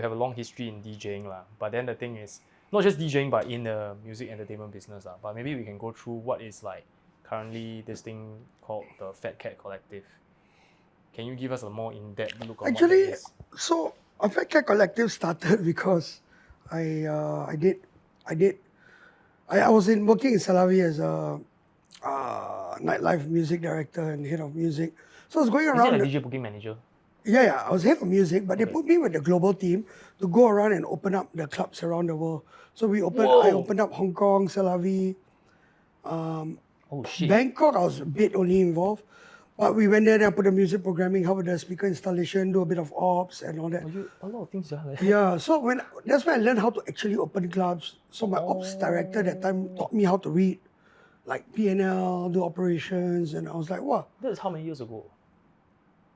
you have a long history in DJing lah. But then the thing is, not just DJing, but in the music entertainment business lah. But maybe we can go through what is like currently this thing called the Phat Cat Collective. Can you give us a more in-depth look on Actually, what that is? so a Phat Cat Collective started because I was working in Salavi as a nightlife music director and head of music. So I was going Is around. it a DJ booking manager? Yeah, I was head of music, but they put me with the global team to go around and open up the clubs around the world. So I opened up Hong Kong, Salavi, Oh shit. Bangkok. I was a bit only involved, but we went there and I put the music programming, help with the speaker installation, do a bit of ops and all that. A lot of things, yeah. Yeah, so that's when I learned how to actually open clubs. So my ops director that time taught me how to read, like P&L, do operations, and I was like, wow, That was how many years ago?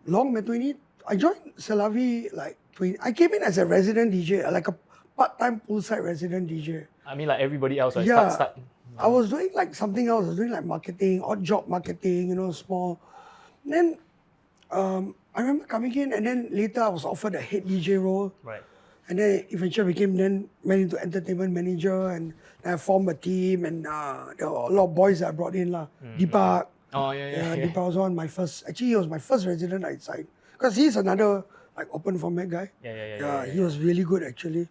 long man, 20. I joined Salavi like 20. I came in as a resident DJ, like a part-time poolside resident DJ. I mean, like everybody else, right? Yeah. Start. I was doing like something else. I was doing like marketing, odd job marketing, small. Then I remember coming in, and then later I was offered a head DJ role. Right. And then eventually went into entertainment manager, and I formed a team, and there were a lot of boys that I brought in. Deepak. Oh, yeah. Deepak was one of my first, actually he was my first resident outside. Because he's another like open format guy. Yeah. He was really good actually.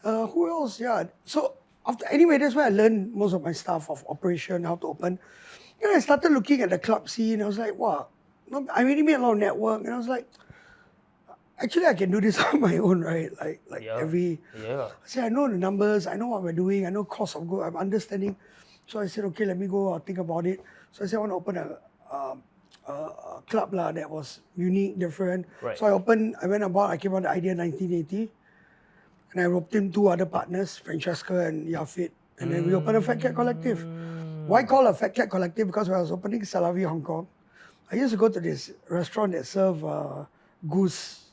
Who else? Yeah. So anyway, that's where I learned most of my stuff of operation, how to open. Then I started looking at the club scene. I was like, wow, I really made a lot of network. And I was like, actually I can do this on my own, right? I say I know the numbers, I know what we're doing, I know cost of good, I'm understanding. So I said, okay, let me go, I'll think about it. So I said I want to open a club that was unique, different. Right. So I went about, I came on the idea in 1980. And I roped in 2 other partners, Francesca and Yafit. And then we opened a Phat Cat Collective. Why call a Phat Cat Collective? Because when I was opening Salavi Hong Kong, I used to go to this restaurant that served goose.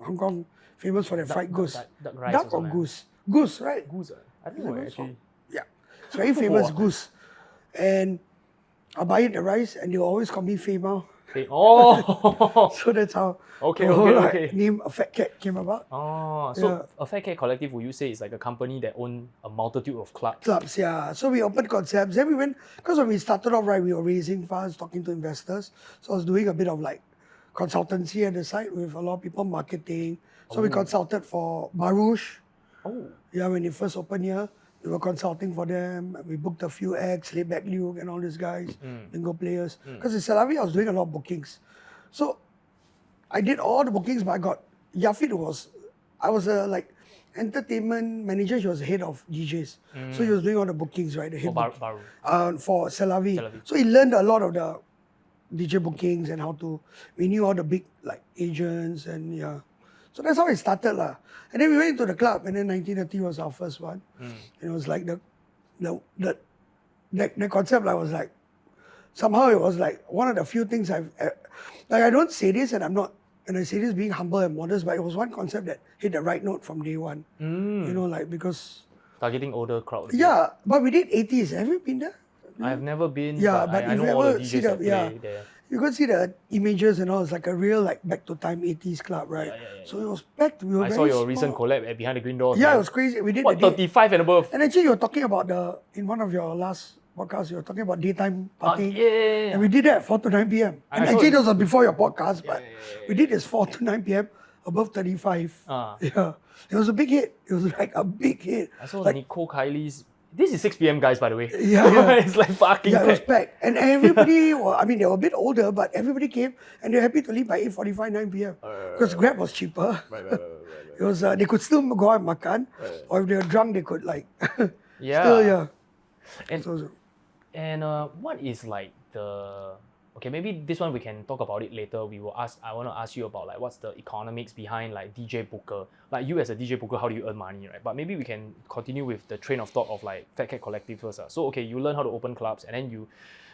Hong Kong, famous for their fried goose. Duck or goose? Goose, right? Goose. I don't know actually. Yeah. It's very famous goose. And I buy it the rice and they will always call me Fema. Oh! So that's how Okay. name a Phat Cat came about. Oh, so a Phat Cat Collective, would you say, is like a company that owns a multitude of clubs? Clubs, yeah. So we opened concepts. Then we went, because when we started off, right, we were raising funds, talking to investors. So I was doing a bit of like consultancy at the site with a lot of people, marketing. So we consulted for Baruch. Oh. Yeah, when they first opened here, we were consulting for them. We booked a few acts, Layback Luke and all these guys, bingo players. Because in Salavi, I was doing a lot of bookings. So I did all the bookings, but I got Yafit I was a like entertainment manager. He was head of DJs. So he was doing all the bookings, right? The head for Salavi. So he learned a lot of the DJ bookings and we knew all the big like agents and yeah. So that's how it started lah. And then we went into the club, and then 1930 was our first one. And it was like the concept. I was like, somehow it was like one of the few things I don't say this, and I say this being humble and modest, but it was one concept that hit the right note from day one. Because targeting older crowds. Yeah, but we did 80s. Have you been there? I've never been. Yeah, but I know all the DJs that play there. You could see the images and all. It's like a real like back to time 80s club, right? So it was packed. I saw your recent collab at Behind the Green Doors. Yeah, it was crazy. We did 35 and above. And actually, you were talking about in one of your last podcasts, you were talking about daytime party. Yeah. And we did that at 4 to 9 p.m. And actually, that was before your podcast, but we did this 4 to 9 p.m. above 35. Yeah. It was a big hit. It was like a big hit. I saw like, Nicole Kylie's. This is 6 p.m. guys, by the way. Yeah. It's like fucking it was packed. And everybody, they were a bit older, but everybody came and they were happy to leave by 8:45, 9 p.m. Because Grab was cheaper. Right. It was, they could still go out and makan. Or if they were drunk, they could like, And what is like okay, maybe this one we can talk about it later. I want to ask you about like what's the economics behind like DJ booker. Like you as a DJ booker, how do you earn money, right? But maybe we can continue with the train of thought of like Phat Cat Collective first. So okay, you learn how to open clubs and then you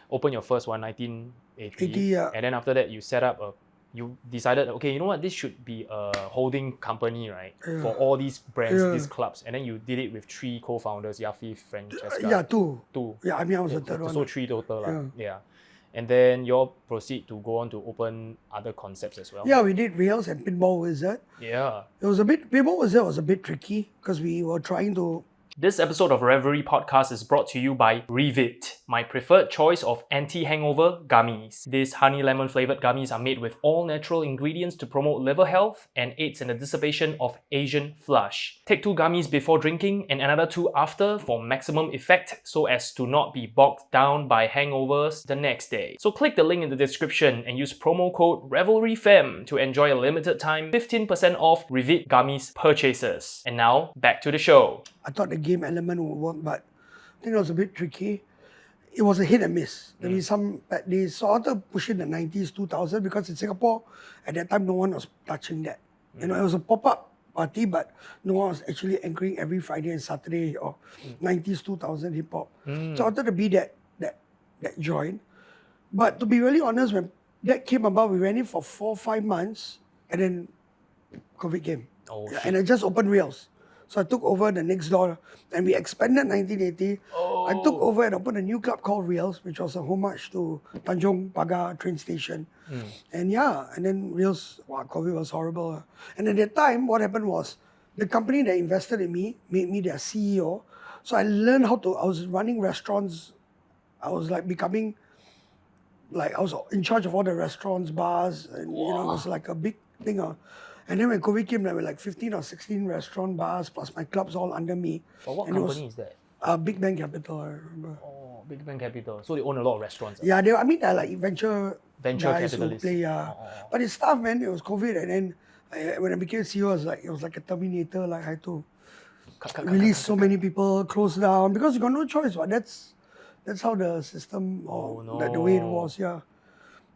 open your first one, 1980. And then after that you set up you decided, okay, you know what, this should be a holding company, right? For all these brands, these clubs. And then you did it with 3 co-founders, Yafi, Francesca. Yeah, 2. Yeah, I mean, I was the third one. So 3 total. Yeah. And then you all proceed to go on to open other concepts as well. Yeah, we did Rails and Pinball Wizard. Yeah. Pinball Wizard was a bit tricky because we were trying to. This episode of Revelry podcast is brought to you by Revit, my preferred choice of anti-hangover gummies. These honey lemon flavored gummies are made with all natural ingredients to promote liver health and aids in the dissipation of Asian flush. Take 2 gummies before drinking and another 2 after for maximum effect so as to not be bogged down by hangovers the next day. So click the link in the description and use promo code RevelryFam to enjoy a limited time 15% off Revit gummies purchases. And now, back to the show. I thought the game element would work, but I think it was a bit tricky. It was a hit and miss. There is they sort of push in the 90s, 2000 because in Singapore at that time no one was touching that. You know, it was a pop-up party, but no one was actually anchoring every Friday and Saturday or 90s, 2000 hip hop. So I wanted to be that joint. But to be really honest, when that came about, we ran it for 4 or 5 months, and then COVID came, and I just opened Rails. So I took over the next door and we expanded 1980. I took over and opened a new club called Rails, which was a homage to Tanjong Pagar train station. And then Rails, wow, COVID was horrible. And at that time, what happened was the company that invested in me made me their CEO. So I learned I was running restaurants. I was like becoming, I was in charge of all the restaurants, bars, and you know, it was like a big thing. And then when COVID came, there were like 15 or 16 restaurant bars, plus my clubs all under me. But what company is that? Big Bang Capital, I remember. Oh, Big Bang Capital. So they own a lot of restaurants. Yeah, they're like venture guys capitalists. Who play, But it's tough, man. It was COVID, and then when I became CEO, it was like a Terminator. Like I had to release so many people, close down, because you got no choice. But that's how the system, the way it was, yeah.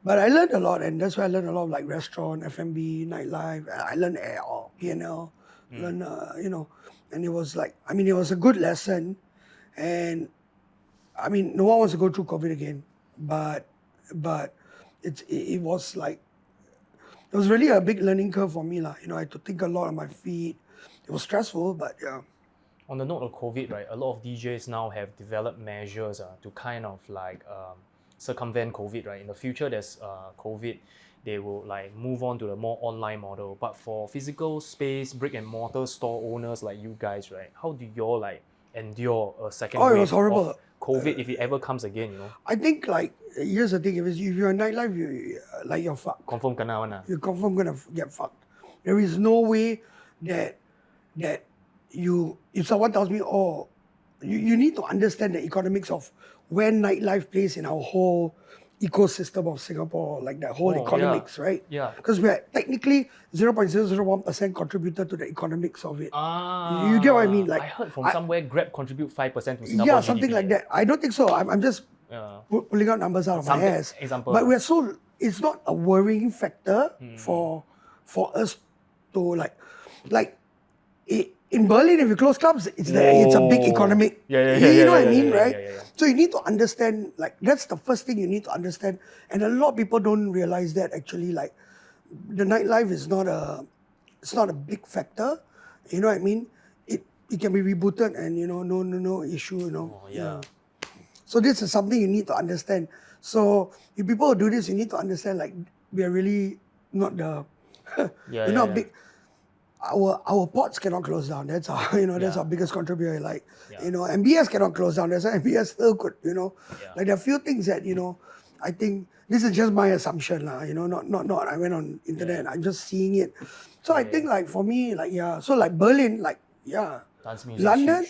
But I learned a lot, and that's why I learned a lot of like restaurant, F&B, nightlife. I learned P&L, you know, and it was like, I mean, it was a good lesson, and I mean, no one wants to go through COVID again, but it was like, it was really a big learning curve for me, lah. You know, I had to think a lot on my feet. It was stressful, but yeah. On the note of COVID, right, a lot of DJs now have developed measures to kind of like circumvent COVID, right? In the future, there's COVID, they will like move on to the more online model. But for physical space, brick and mortar store owners like you guys, right? How do you all like endure a second wave it was horrible. of COVID if it ever comes again, you know? I think like, here's the thing, if you're in nightlife, you're fucked. Confirm kena one. You're confirm gonna get fucked. There is no way that if someone tells me, you need to understand the economics of where nightlife plays in our whole ecosystem of Singapore, like the whole economics, right? Yeah. Because we're technically 0.001% contributor to the economics of it. You get what I mean? Like I heard from somewhere Grab contribute 5% to Singapore Yeah, something GDP. like that. I don't think so. I'm just pulling out numbers out of my ass. Example. But it's not a worrying factor for us to in Berlin, if you close clubs, it's a big economic. You know what I mean, right? Yeah. So you need to understand, like, that's the first thing you need to understand. And a lot of people don't realize that actually, like, the nightlife is not a big factor. You know what I mean? It can be rebooted and, you know, no issue, you know. So this is something you need to understand. So if people do this, you need to understand, like, we are really not we're not big. Our ports cannot close down. That's our, that's our biggest contributor. Like, MBS cannot close down. That's why MBS still could, Like there are a few things that, I think this is just my assumption, not I went on internet. I'm just seeing it. So I think like for me, like, so like Berlin, like, London,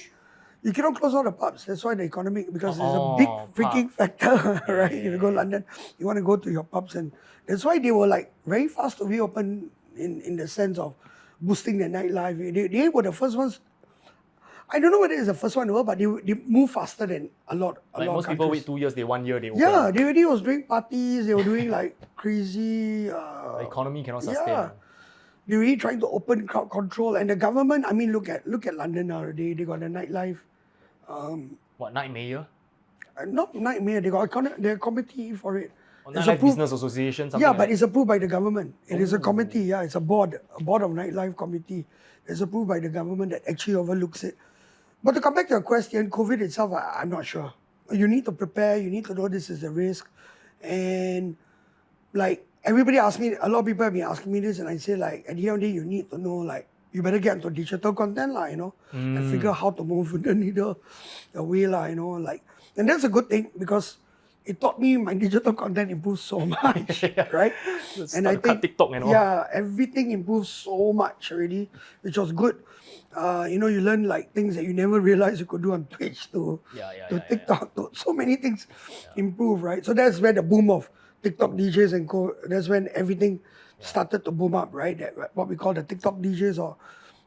you cannot close all the pubs. That's why the economic, because it's a big freaking factor, right? If you go London, you want to go to your pubs, and that's why they were like very fast to reopen in the sense of boosting the nightlife. They were the first ones. I don't know whether it's the first one in the world, but they move faster than a lot most people wait 2 years, they 1 year, they open. Yeah, they already was doing parties, they were doing like crazy... the economy cannot sustain. Yeah, they're really trying to open crowd control. And the government, I mean, look at London now. They got a nightlife. What, night mayor? Not nightmare, they got a committee for it. Nightlife Business Association, something but it's approved by the government. It is a committee, it's a board of nightlife committee. It's approved by the government that actually overlooks it. But to come back to your question, COVID itself, I'm not sure. You need to prepare, you need to know this is the risk. And like everybody asks me, a lot of people have been asking me this, and I say like at the end of the day, you need to know like you better get into digital content lah, and figure how to move the needle away lah, like, and that's a good thing because it taught me my digital content improves so much, right? And I think TikTok and all. Yeah, everything improves so much already, which was good. You learn like things that you never realized you could do on Twitch to TikTok. To so many things improve, right? So that's where the boom of TikTok DJs and that's when everything started to boom up, right? That, what we call the TikTok DJs or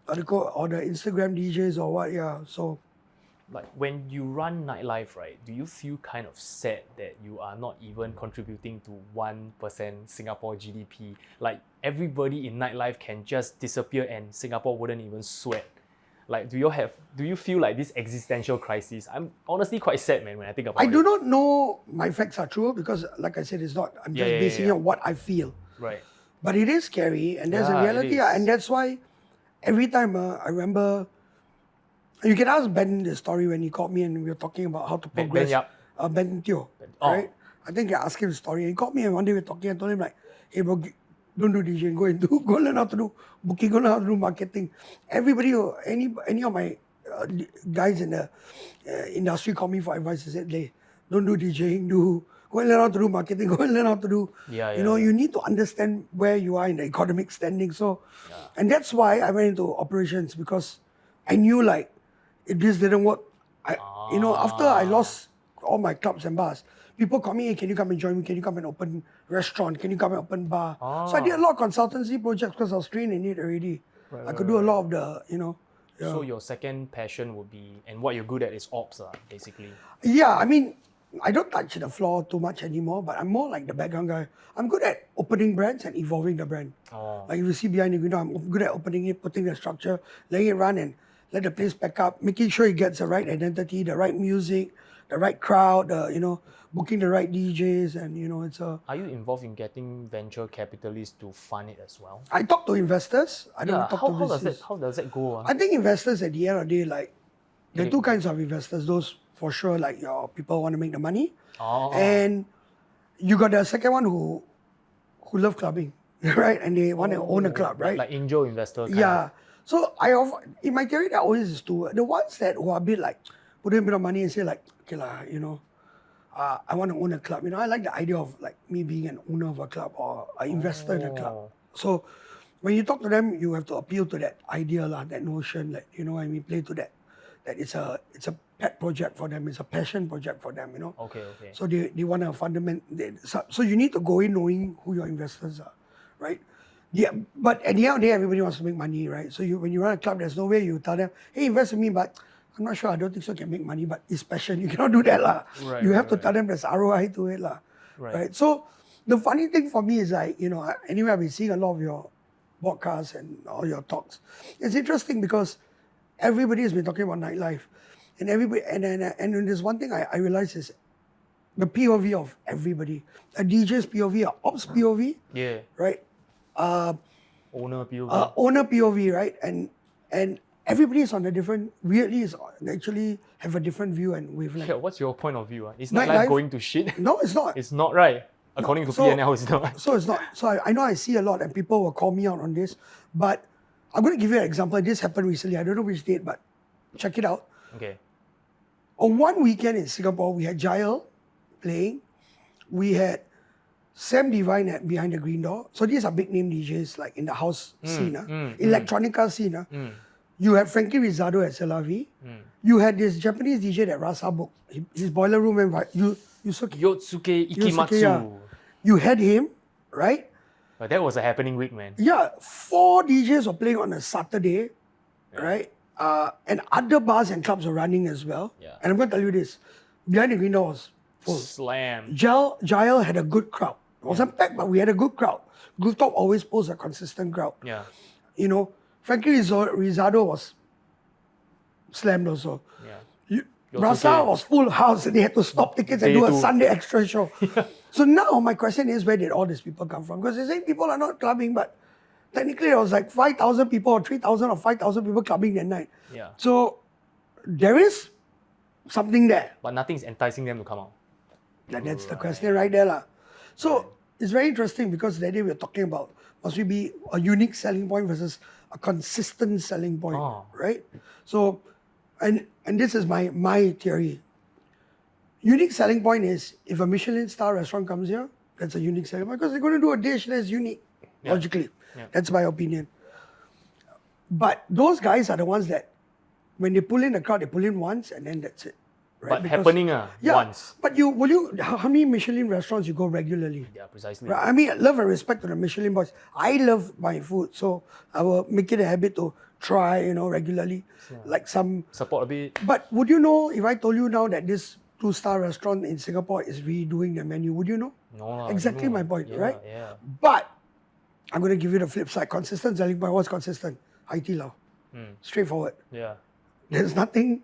the Instagram DJs or what, so. Like when you run Nightlife, right, do you feel kind of sad that you are not even contributing to 1% Singapore GDP? Like everybody in Nightlife can just disappear and Singapore wouldn't even sweat. Like do you feel like this existential crisis? I'm honestly quite sad, man, when I think about it. I do not know my facts are true because like I said, it's not, I'm just basing it on what I feel. Right. But it is scary and there's a reality, and that's why every time I remember. You can ask Ben the story when he called me and we were talking about how to progress. Ben Teo, right? I think I asked him the story. He called me and one day we were talking and told him like, hey bro, don't do DJing, go learn how to do booking, go learn how to do marketing. Everybody, any of my guys in the industry called me for advice. They said, hey, don't do DJing, go and learn how to do marketing, go and learn how to do, you need to understand where you are in the economic standing. So, and that's why I went into operations because I knew like, if this didn't work, after I lost all my clubs and bars, people call me, hey, can you come and join me? Can you come and open restaurant? Can you come and open bar? So I did a lot of consultancy projects because I was trained in it already. I could do a lot of the, So your second passion would be, and what you're good at is ops, basically. Yeah, I mean, I don't touch the floor too much anymore, but I'm more like the background guy. I'm good at opening brands and evolving the brand. Like if you see behind the window, I'm good at opening it, putting the structure, letting it run and let the place back up, making sure it gets the right identity, the right music, the right crowd, booking the right DJs, and it's a. Are you involved in getting venture capitalists to fund it as well? I talk to investors. I don't talk to business. How does that go? I think investors at the end of the day, like there are two kinds of investors. Those for sure, like your people want to make the money, and you got the second one who love clubbing, right? And they want to own a club, right? Like angel investor. Yeah. So in my theory, there always is two. The ones that who are a bit like put in a bit of money and say like, okay lah, I want to own a club. I like the idea of like me being an owner of a club or an investor in a club. So when you talk to them, you have to appeal to that idea lah, that notion, like play to that. That it's a pet project for them. It's a passion project for them. Okay. So they want to so you need to go in knowing who your investors are, right? Yeah, but at the end of the day, everybody wants to make money, right? So when you run a club, there's no way you tell them, hey, invest in me, but I'm not sure, I don't think so, can make money, but it's passion. You cannot do that lah. You have to tell them there's ROI to it lah. Right. So the funny thing for me is like, anyway, I've been seeing a lot of your podcasts and all your talks. It's interesting because everybody has been talking about nightlife. And everybody, and there's one thing I realize is the POV of everybody. A DJ's POV, a ops POV, right? Owner POV. Owner POV, right? And everybody is on a different, weirdly is actually have a different view and wavelength. Yeah, what's your point of view? Is Nightlife going to shit? No, it's not. It's not, right? According to PNL, it's not. So it's not. So I know I see a lot and people will call me out on this, but I'm going to give you an example. This happened recently. I don't know which date, but check it out. Okay. On one weekend in Singapore, we had Jael playing. We had Sam Divine behind the green door. So these are big name DJs like in the house scene, electronica scene. You had Frankie Rizardo at Selavi. You had this Japanese DJ that Rasa booked. His boiler room and Yotsuke Ikimatsu. Yeah. You had him, right? But that was a happening week, man. Yeah, 4 DJs were playing on a Saturday, right? And other bars and clubs were running as well. Yeah. And I'm going to tell you this. Behind the green door was full. Slam. Jael had a good crowd. It wasn't packed, but we had a good crowd. Rooftop always posts a consistent crowd. Yeah. Frankie Rizardo was slammed also. Yeah. Rasa was full house and they had to stop tickets and do a Sunday extra show. So now my question is, where did all these people come from? Because they say people are not clubbing, but technically it was like 5,000 people or 3,000 or 5,000 people clubbing that night. Yeah. So there is something there. But nothing's enticing them to come out. That's the question right there lah. So it's very interesting because that day we were talking about must we be a unique selling point versus a consistent selling point, right? So, and this is my theory. Unique selling point is if a Michelin star restaurant comes here, that's a unique selling point because they're going to do a dish that's unique, logically. That's my opinion. But those guys are the ones that when they pull in the crowd, they pull in once and then that's it. Right? But because, happening once. But how many Michelin restaurants you go regularly? Yeah, precisely. Right? I mean, love and respect to the Michelin boys. I love my food, so I will make it a habit to try, regularly. Like some... Support a bit. But would you know, if I told you now that this 2-star restaurant in Singapore is redoing their menu, would you know? No. Exactly my point, right? Yeah. But I'm going to give you the flip side. Consistent selling point. What's consistent? Hai Di Lao. Straightforward. Yeah. There's nothing...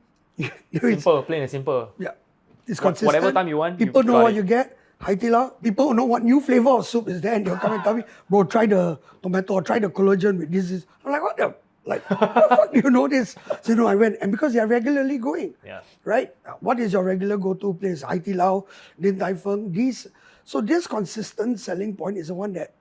Simple, plain and simple. Yeah. It's consistent. Whatever time you want, people know what you get. Hai Di Lao. People know what new flavor of soup is there and they'll come and tell me, bro, try the tomato or try the collagen with this. I'm like, what the? Like, how the fuck do you know this? So, I went. And because they are regularly going. Yeah. Right? What is your regular go-to place? Hai Di Lao, Din Tai Fung. So this consistent selling point is the one that,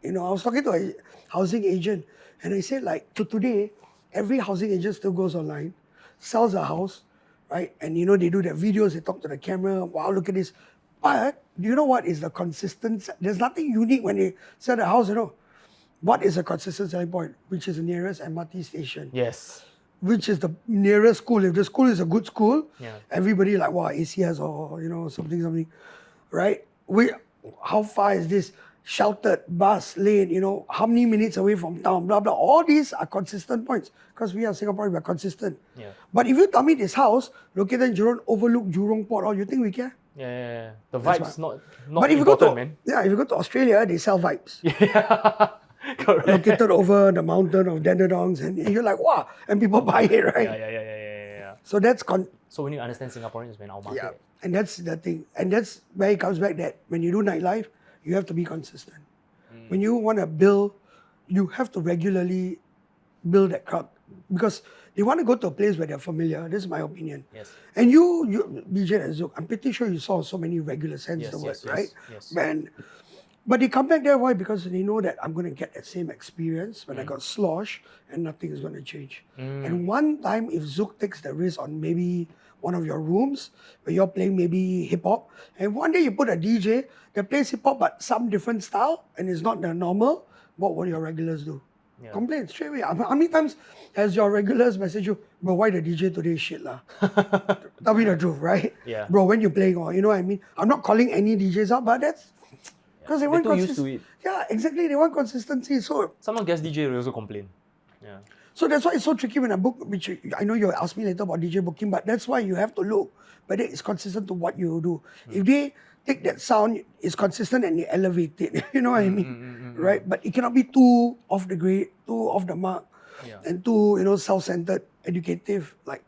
I was talking to a housing agent and I said like, to today, every housing agent still goes online, sells a house, right? And they do their videos, they talk to the camera, wow, look at this. But do you know what is the consistent? There's nothing unique when they sell the house, What is a consistent selling point? Which is the nearest MRT station. Yes. Which is the nearest school. If the school is a good school, yeah. Everybody like, wow, ACS or, something, right? How far is this? Sheltered, bus lane, how many minutes away from town, blah, blah. All these are consistent points because we are Singaporeans, we are consistent. Yeah. But if you tell me this house located in Jurong, overlook Jurong Port, you think we care? Yeah. The vibe's not but if important, you go to, man. Yeah, if you go to Australia, they sell vibes. Yeah, correct. Located over the mountain of Dandenongs, and you're like, wow, and people buy it, right? Yeah. So that's... So we need to understand Singaporeans, man, our market. Yeah, and that's the thing. And that's where it comes back that when you do nightlife, you have to be consistent. When you want to build, you have to regularly build that crowd because they want to go to a place where they're familiar. This is my opinion. Yes. And you DJ and Zook, I'm pretty sure you saw so many regular sense the word, right? Yes. Man, but they come back there, why? Because they know that I'm going to get that same experience when I got slosh and nothing is going to change. And one time, if Zook takes the risk on maybe one of your rooms where you're playing maybe hip-hop, and one day you put a DJ that plays hip-hop but some different style and it's not the normal, what will your regulars do? Yeah. Complain straight away. How many times has your regulars message you, bro, why the DJ today shit lah? Tell me the truth, right? Yeah. Bro, when you're playing, or you know what I mean? I'm not calling any DJs out, but that's because they want consistency. Yeah, exactly. They want consistency. So someone guest DJ will also complain. Yeah. So that's why it's so tricky when I book, which I know you'll ask me later about DJ booking, but that's why you have to look whether it's consistent to what you do. If they take that sound, it's consistent and they elevate it, you know what I mean? Right? But it cannot be too off the grade, too off the mark, and too, self-centered, educative. Like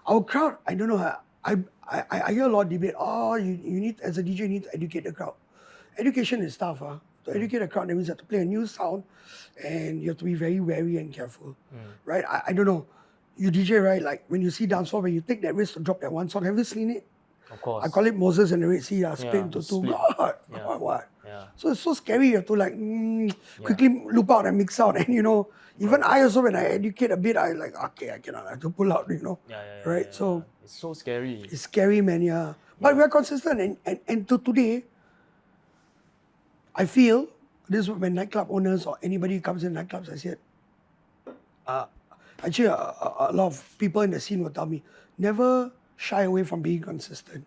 our crowd, I don't know, I hear a lot of debate, you need, as a DJ, you need to educate the crowd. Education is tough, To educate a crowd, that means you have to play a new sound and you have to be very wary and careful, right? I don't know. You DJ, right? Like when you see dance floor, when you take that risk to drop that one song, have you seen it? Of course. I call it Moses and the Red Sea, split into two. God, what? Yeah. So it's so scary. You have to like quickly loop out and mix out. And even I also, when I educate a bit, I like, okay, I cannot, I have to pull out, right? So it's so scary. It's scary, man, yeah. But we're consistent and to today, I feel this when nightclub owners or anybody comes in nightclubs, I said, actually a lot of people in the scene will tell me, never shy away from being consistent,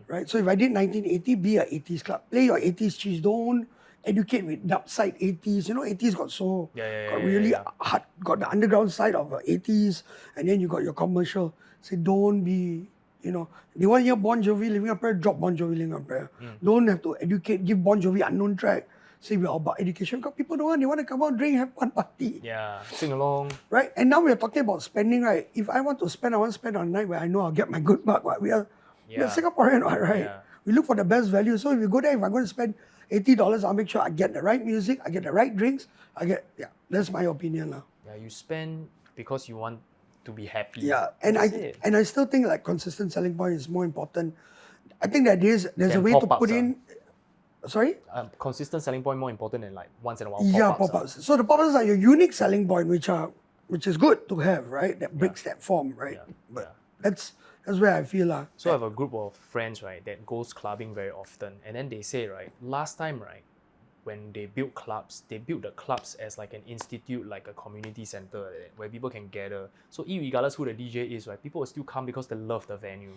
right? So if I did 1980, be a 80s club. Play your 80s cheese. Don't educate with dub side 80s. 80s got so, really hard, got the underground side of 80s and then you got your commercial. Say, don't be, they want to hear Bon Jovi Living Up Prayer, drop Bon Jovi Living Up Prayer. Don't have to educate, give Bon Jovi unknown track. Say we're all about education because people don't want, they want to come out, drink, have fun, party. Yeah, sing along. Right? And now we're talking about spending, right? If I want to spend, I want to spend on a night where I know I'll get my good buck. Right? We are Singaporean, right? Yeah. We look for the best value. So if you go there, if I'm going to spend $80, I'll make sure I get the right music, I get the right drinks, that's my opinion now. Yeah, you spend because you want to be happy. Yeah, and I still think like consistent selling point is more important. I think that there's a way to put in Sorry? Consistent selling point more important than like once in a while Yeah, pop-ups. pop-ups. So the pop-ups are your unique selling point, which is good to have, right? That breaks that form, right? Yeah, But that's where I feel So I have a group of friends, right, that goes clubbing very often, and then they say, right, last time, right, when they built clubs, they built the clubs as like an institute, like a community center where people can gather. So regardless who the DJ is, right, people will still come because they love the venue.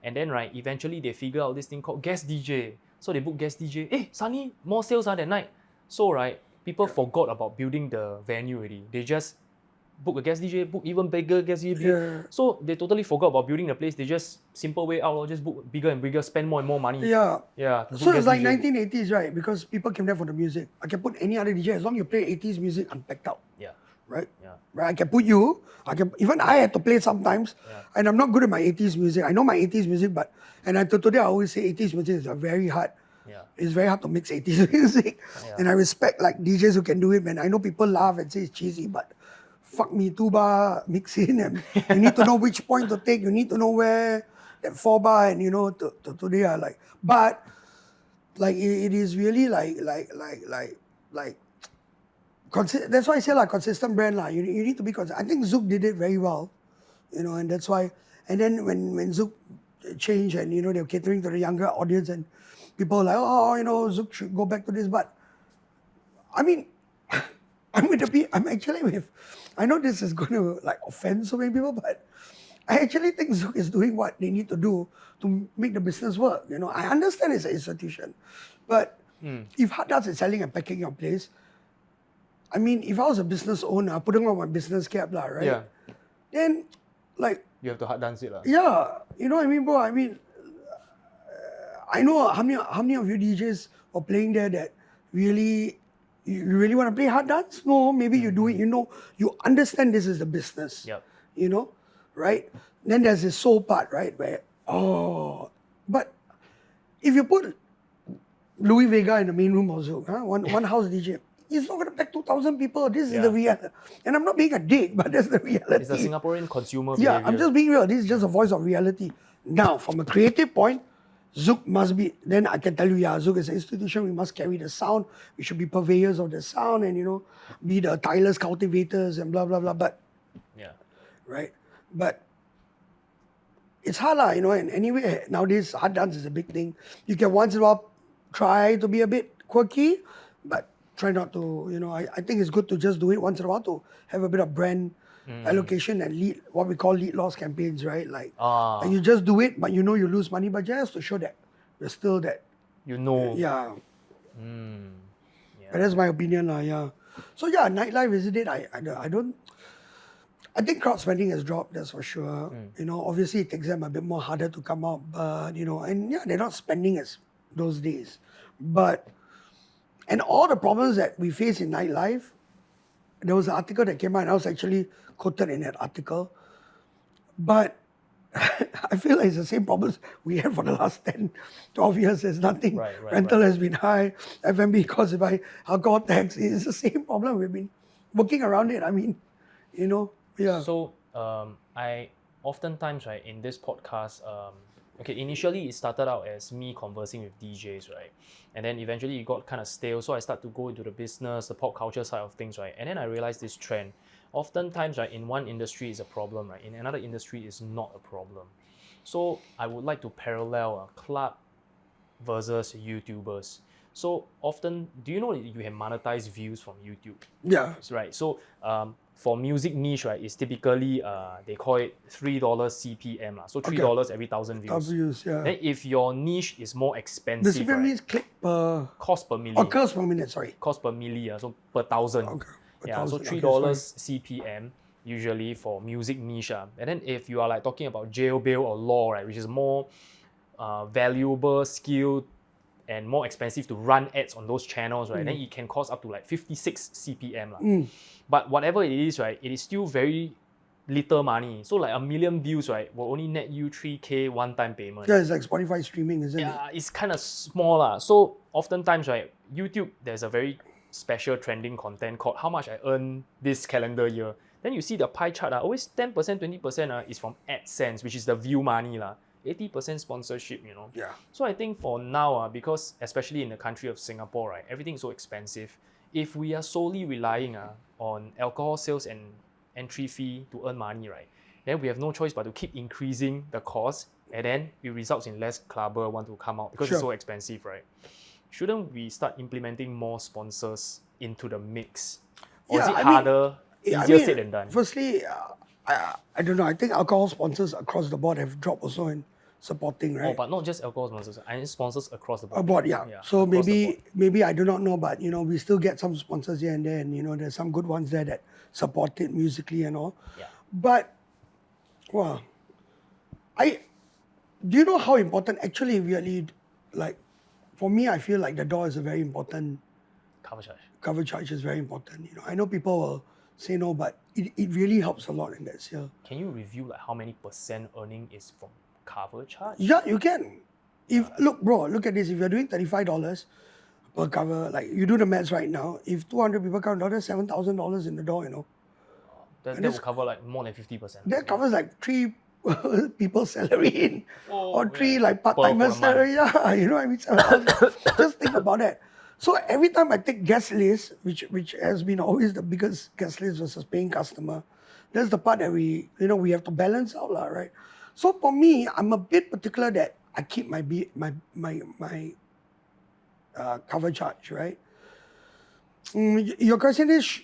And then, right, eventually they figure out this thing called guest DJ. So they book guest DJ. Suddenly more sales that night. So, right, people forgot about building the venue already. They just book a guest DJ, book even bigger guest DJ. Yeah. So they totally forgot about building the place. They just simple way out, just book bigger and bigger, spend more and more money. Yeah. Yeah. So it's like 1980s, right? Because people came there for the music. I can put any other DJ as long as you play 80s music, I'm packed out. Yeah. Right? Yeah. Right. I can put you. Even I had to play sometimes, and I'm not good at my 80s music. I know my 80s music, but today I always say 80s music is very hard. Yeah. It's very hard to mix 80s music, and I respect like DJs who can do it. Man, I know people laugh and say it's cheesy, but fuck me, tuba, mix in, and you need to know which point to take. You need to know where that 4 bar, and today I like. But like it is really like that's why I say like consistent brand lah. You need to be consistent. I think Zouk did it very well, and that's why. And then when Zouk changed and they were catering to the younger audience and people were like, Zouk should go back to this. But I mean, I'm actually with. I know this is going to like offend so many people, but I actually think Zouk is doing what they need to do to make the business work. I understand it's an institution, but if Hard Dance is selling and packing your place, I mean, if I was a business owner, putting on my business cap, right? Yeah. Then, like, you have to hard dance it, lah. Yeah, you know what I mean, bro? I mean, I know how many of you DJs are playing there that really. You really want to play hard dance? No, maybe you do it. You understand this is the business. Yep. Right? Then there's this soul part, right? Where, but if you put Louis Vega in the main room also, one house DJ, he's not going to pack 2,000 people. This is the reality. And I'm not being a dick, but that's the reality. It's a Singaporean consumer Yeah, behavior. I'm just being real. This is just a voice of reality. Now, from a creative point, Zouk must be, then I can tell you, Zouk is an institution, we must carry the sound, we should be purveyors of the sound and, be the tireless cultivators and blah, blah, blah, but, right? But it's hard lah, and anyway, nowadays, hard dance is a big thing. You can once in a while try to be a bit quirky, but try not to, I think it's good to just do it once in a while to have a bit of brand allocation and what we call lead loss campaigns, right? Like, and you just do it, but you lose money, but just to show that you're still that. Yeah. But that's my opinion, yeah. So yeah, nightlife is it? I think crowd spending has dropped, that's for sure. Obviously it takes them a bit more harder to come out, but and yeah, they're not spending as those days. But and all the problems that we face in nightlife, there was an article that came out, and I was actually quoted in that article. But I feel like it's the same problems we had for the last 10, 12 years. There's nothing. Rental has been high, F&B caused by alcohol tax. It's the same problem. We've been working around it. I mean, yeah. So I oftentimes, right, in this podcast, initially it started out as me conversing with DJs, right? And then eventually it got kind of stale. So I start to go into the business, the pop culture side of things, right? And then I realized this trend. Oftentimes, right, in one industry is a problem, right? In another industry is not a problem. So I would like to parallel a club versus YouTubers. So often, do you know that you can monetize views from YouTube? Yeah. Right. So for music niche, right, it's typically they call it $3 CPM, so $3 every 1,000 views. Views, yeah. Then if your niche is more expensive, the CPM means click per cost per milli. Oh, cost per minute, sorry. Cost per milli, so per 1,000. Okay. So $3 CPM usually for music niche. And then if you are like talking about jailbail or law, right, which is more valuable skill and more expensive to run ads on those channels, right, then it can cost up to like 56 CPM. But whatever it is, right, it is still very little money. So like 1 million views, right, will only net you 3K one-time payment. Yeah, it's like Spotify streaming, isn't it? Yeah, it's kind of small. So oftentimes, right, YouTube, there's a very special trending content called how much I earn this calendar year. Then you see the pie chart, always 10%, 20% is from AdSense, which is the view money. 80% sponsorship, you know. Yeah. So I think for now, because especially in the country of Singapore, right, everything is so expensive. If we are solely relying on alcohol sales and entry fee to earn money, right, then we have no choice but to keep increasing the cost, and then it results in less clubber want to come out because it's so expensive, right? Shouldn't we start implementing more sponsors into the mix? Or is it harder, easier said than done? Firstly, I don't know. I think alcohol sponsors across the board have dropped also in supporting, right? Oh, but not just alcohol sponsors. I mean sponsors across the board. Board, yeah. So maybe I do not know, but you know, we still get some sponsors here and there, and you know, there's some good ones there that support it musically and all. Yeah. But well, do you know how important actually really, like, for me, I feel like the door is a very important Cover charge. Cover charge is very important. You know, I know people will say no, but it really helps a lot in that sphere. Can you review like how many percent earning is from cover charge? Yeah, you can. If look, bro, look at this. If you're doing $35 per cover, like you do the maths right now. If 200 people come, that's $7,000 in the door. You know, that will cover like more than 50%. That covers like 3 people's salary or 3 like part-timers salary. Yeah, you know what I mean. Just think about that. So every time I take guest list, which has been always the biggest guest list versus paying customer, that's the part that we have to balance out, right? So for me, I'm a bit particular that I keep my cover charge, right? Your question is,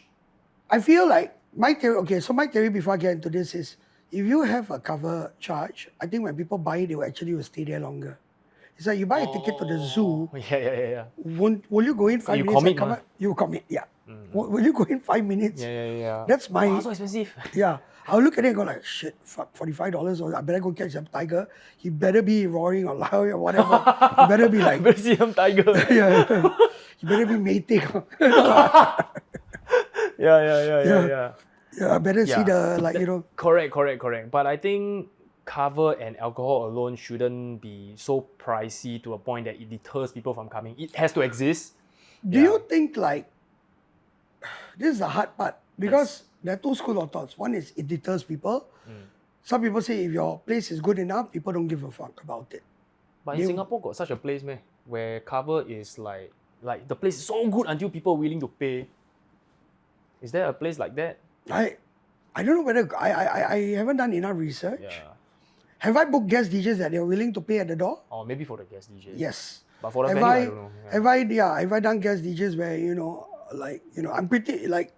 I feel like my theory. Okay, so my theory before I get into this is, if you have a cover charge, I think when people buy it, they will stay there longer. It's like you buy a ticket to the zoo. Yeah. Will you go in 5 minutes? Commit, come you commit, yeah. Will you go in 5 minutes? Yeah. That's my. So expensive. Yeah. I'll look at it and go like, shit, fuck, $45, or I better go catch some tiger. He better be roaring or loud or whatever. He better be like. better see some tiger. Yeah. He better be mating. Yeah. Yeah, I better see the, Correct. But I think cover and alcohol alone shouldn't be so pricey to a point that it deters people from coming. It has to exist. Do you think like, this is the hard part, because there are 2 schools of thoughts. One is it deters people. Some people say if your place is good enough, people don't give a fuck about it. But in Singapore got such a place, man, where cover is like the place is so good until people are willing to pay. Is there a place like that? I don't know whether I haven't done enough research. Yeah. Have I booked guest DJs that they're willing to pay at the door? Or maybe for the guest DJs. Yes. But for the venue, I don't know. Yeah. Have I done guest DJs where, I'm pretty, like,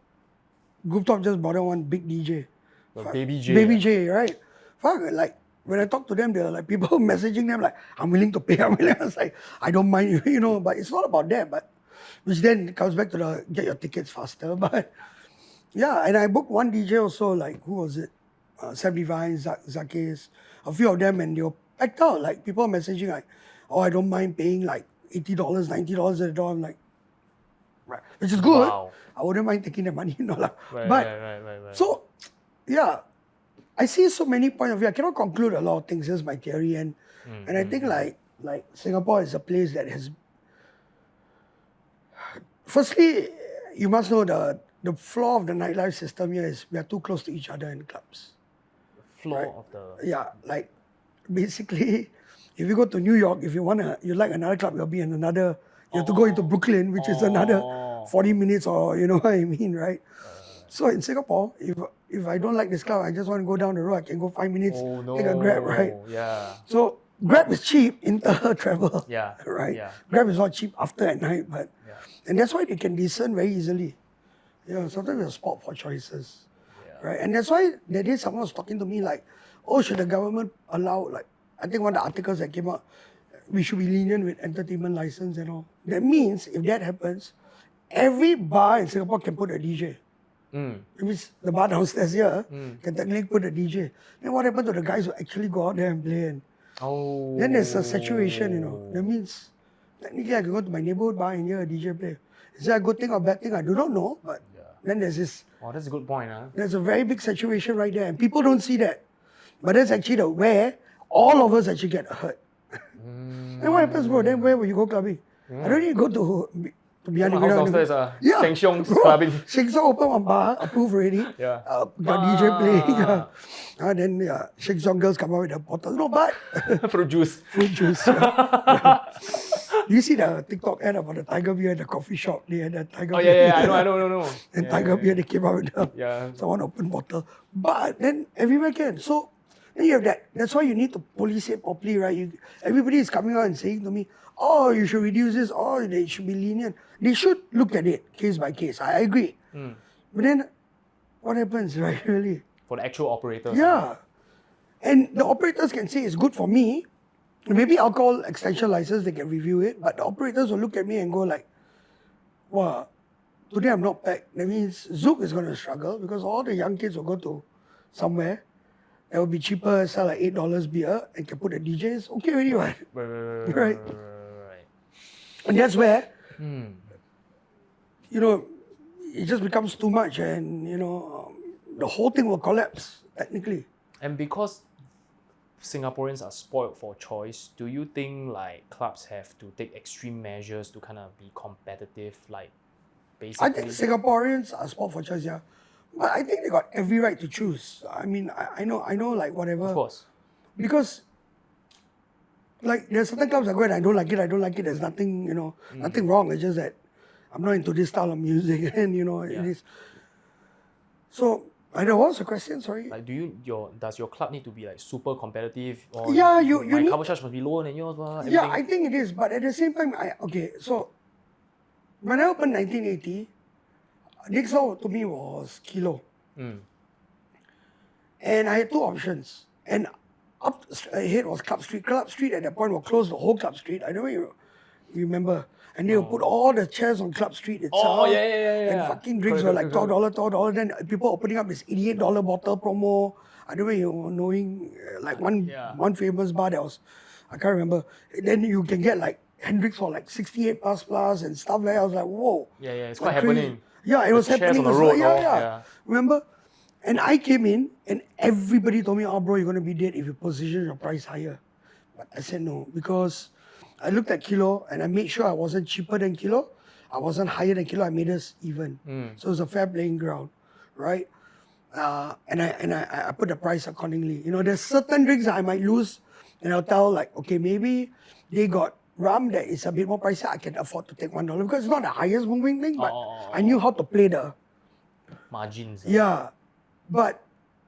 Rooftop just brought on one big DJ. Baby J. Baby J, right? Fuck, like, when I talk to them, they're like, people messaging them like, I'm willing to pay. I was like, I don't mind, but it's not about that. But, which then comes back to get your tickets faster. But, yeah, and I booked one DJ also, like, who was it? Sam Levine, Zakis, a few of them, and they were packed out. Like, people are messaging like, oh, I don't mind paying like $80, $90 at the door. I'm like, right, which is good. Wow. I wouldn't mind taking the money, Right. So, yeah, I see so many points of view. I cannot conclude a lot of things. This is my theory, and I think like Singapore is a place that has. Firstly, you must know the flaw of the nightlife system here is we are too close to each other in clubs. Floor of the. Yeah, like basically, if you go to New York, if you like another club, you'll be in another. You have to go into Brooklyn, which is another 40 minutes, or you know what I mean, right? So in Singapore, if I don't like this club, I just want to go down the road. I can go 5 minutes, take a Grab, right? Yeah. So Grab is cheap in travel. Yeah. Right. Yeah. Grab is not cheap after at night, but and that's why they can discern very easily. Sometimes it's a spot for choices. Right? And that's why that day someone was talking to me like, oh, should the government allow, like, I think one of the articles that came out, we should be lenient with entertainment license and all. That means if that happens, every bar in Singapore can put a DJ. It means the bar downstairs here can technically put a DJ. Then what happened to the guys who actually go out there and play? And then there's a saturation, That means technically I can go to my neighborhood bar and hear a DJ play. Is that a good thing or bad thing? I do not know, but then there's this. Oh, that's a good point, huh? There's a very big saturation right there, and people don't see that. But that's actually where all of us actually get hurt. Then what happens, bro? Then where will you go clubbing? I don't need to go to to behind the house window. downstairs, Yeah, Sheng Siong's bro, clubbing. Sheng Siong open one bar, approved already. Yeah. Got DJ playing. And then Sheng Siong girls come out with a bottle. No, but Fruit juice. fruit juice. Yeah. You see the TikTok ad about the tiger beer at the coffee shop? They had the tiger Oh beer. yeah, I know. And Yeah, tiger beer, they came out with someone open bottle. But then everywhere can. So then you have that. That's why you need to police it properly, right? Everybody is coming out and saying to me, oh, you should reduce this, oh, they should be lenient. They should look at it case by case. I agree. But then what happens, right, really? For the actual operators. Yeah. And the operators can say it's good for me. Maybe alcohol extension license, they can review it. But the operators will look at me and go like, wow, today I'm not packed. That means Zouk is going to struggle because all the young kids will go to somewhere that will be cheaper, sell like $8 beer and can put a DJ. It's okay already, right? Right. And that's where, you know, it just becomes too much and, you know, the whole thing will collapse, technically. And because Singaporeans are spoiled for choice, do you think like clubs have to take extreme measures to kind of be competitive, like basically? I think Singaporeans are spoiled for choice, yeah. But I think they got every right to choose. I mean, I know like whatever. Of course. Because like there's certain clubs I go and I don't like it. There's nothing, you know, nothing wrong. It's just that I'm not into this style of music and, you know, it is. So, I don't know, what was the question? Sorry. Like, does your club need to be like super competitive, or Yeah, my need, cover charge must be lower than yours? Yeah, I think it is. But at the same time, so when I opened 1980, next door to me was Kilo. And I had two options. And up ahead was Club Street. Club Street at that point will close the whole Club Street. I don't know if you remember. And they will put all the chairs on Club Street itself. Oh, yeah. And fucking drinks were like $12. Then people opening up this $88 bottle promo. I don't know, you know, knowing like one famous bar that was, I can't remember. Then you can get like Hendrix for like 68 plus and stuff like that. I was like, whoa. Yeah, it's quite happening. Yeah, it was happening. On the road, yeah. Remember? And I came in and everybody told me, oh bro, you're going to be dead if you position your price higher. But I said no, because I looked at Kilo and I made sure I wasn't cheaper than Kilo. I wasn't higher than Kilo. I made us even. So it was a fair playing ground, right? And I put the price accordingly. You know, there's certain drinks that I might lose and I'll tell like, okay, maybe they got rum that is a bit more pricey. I can afford to take $1 because it's not the highest moving thing, but I knew how to play the margins. Yeah, but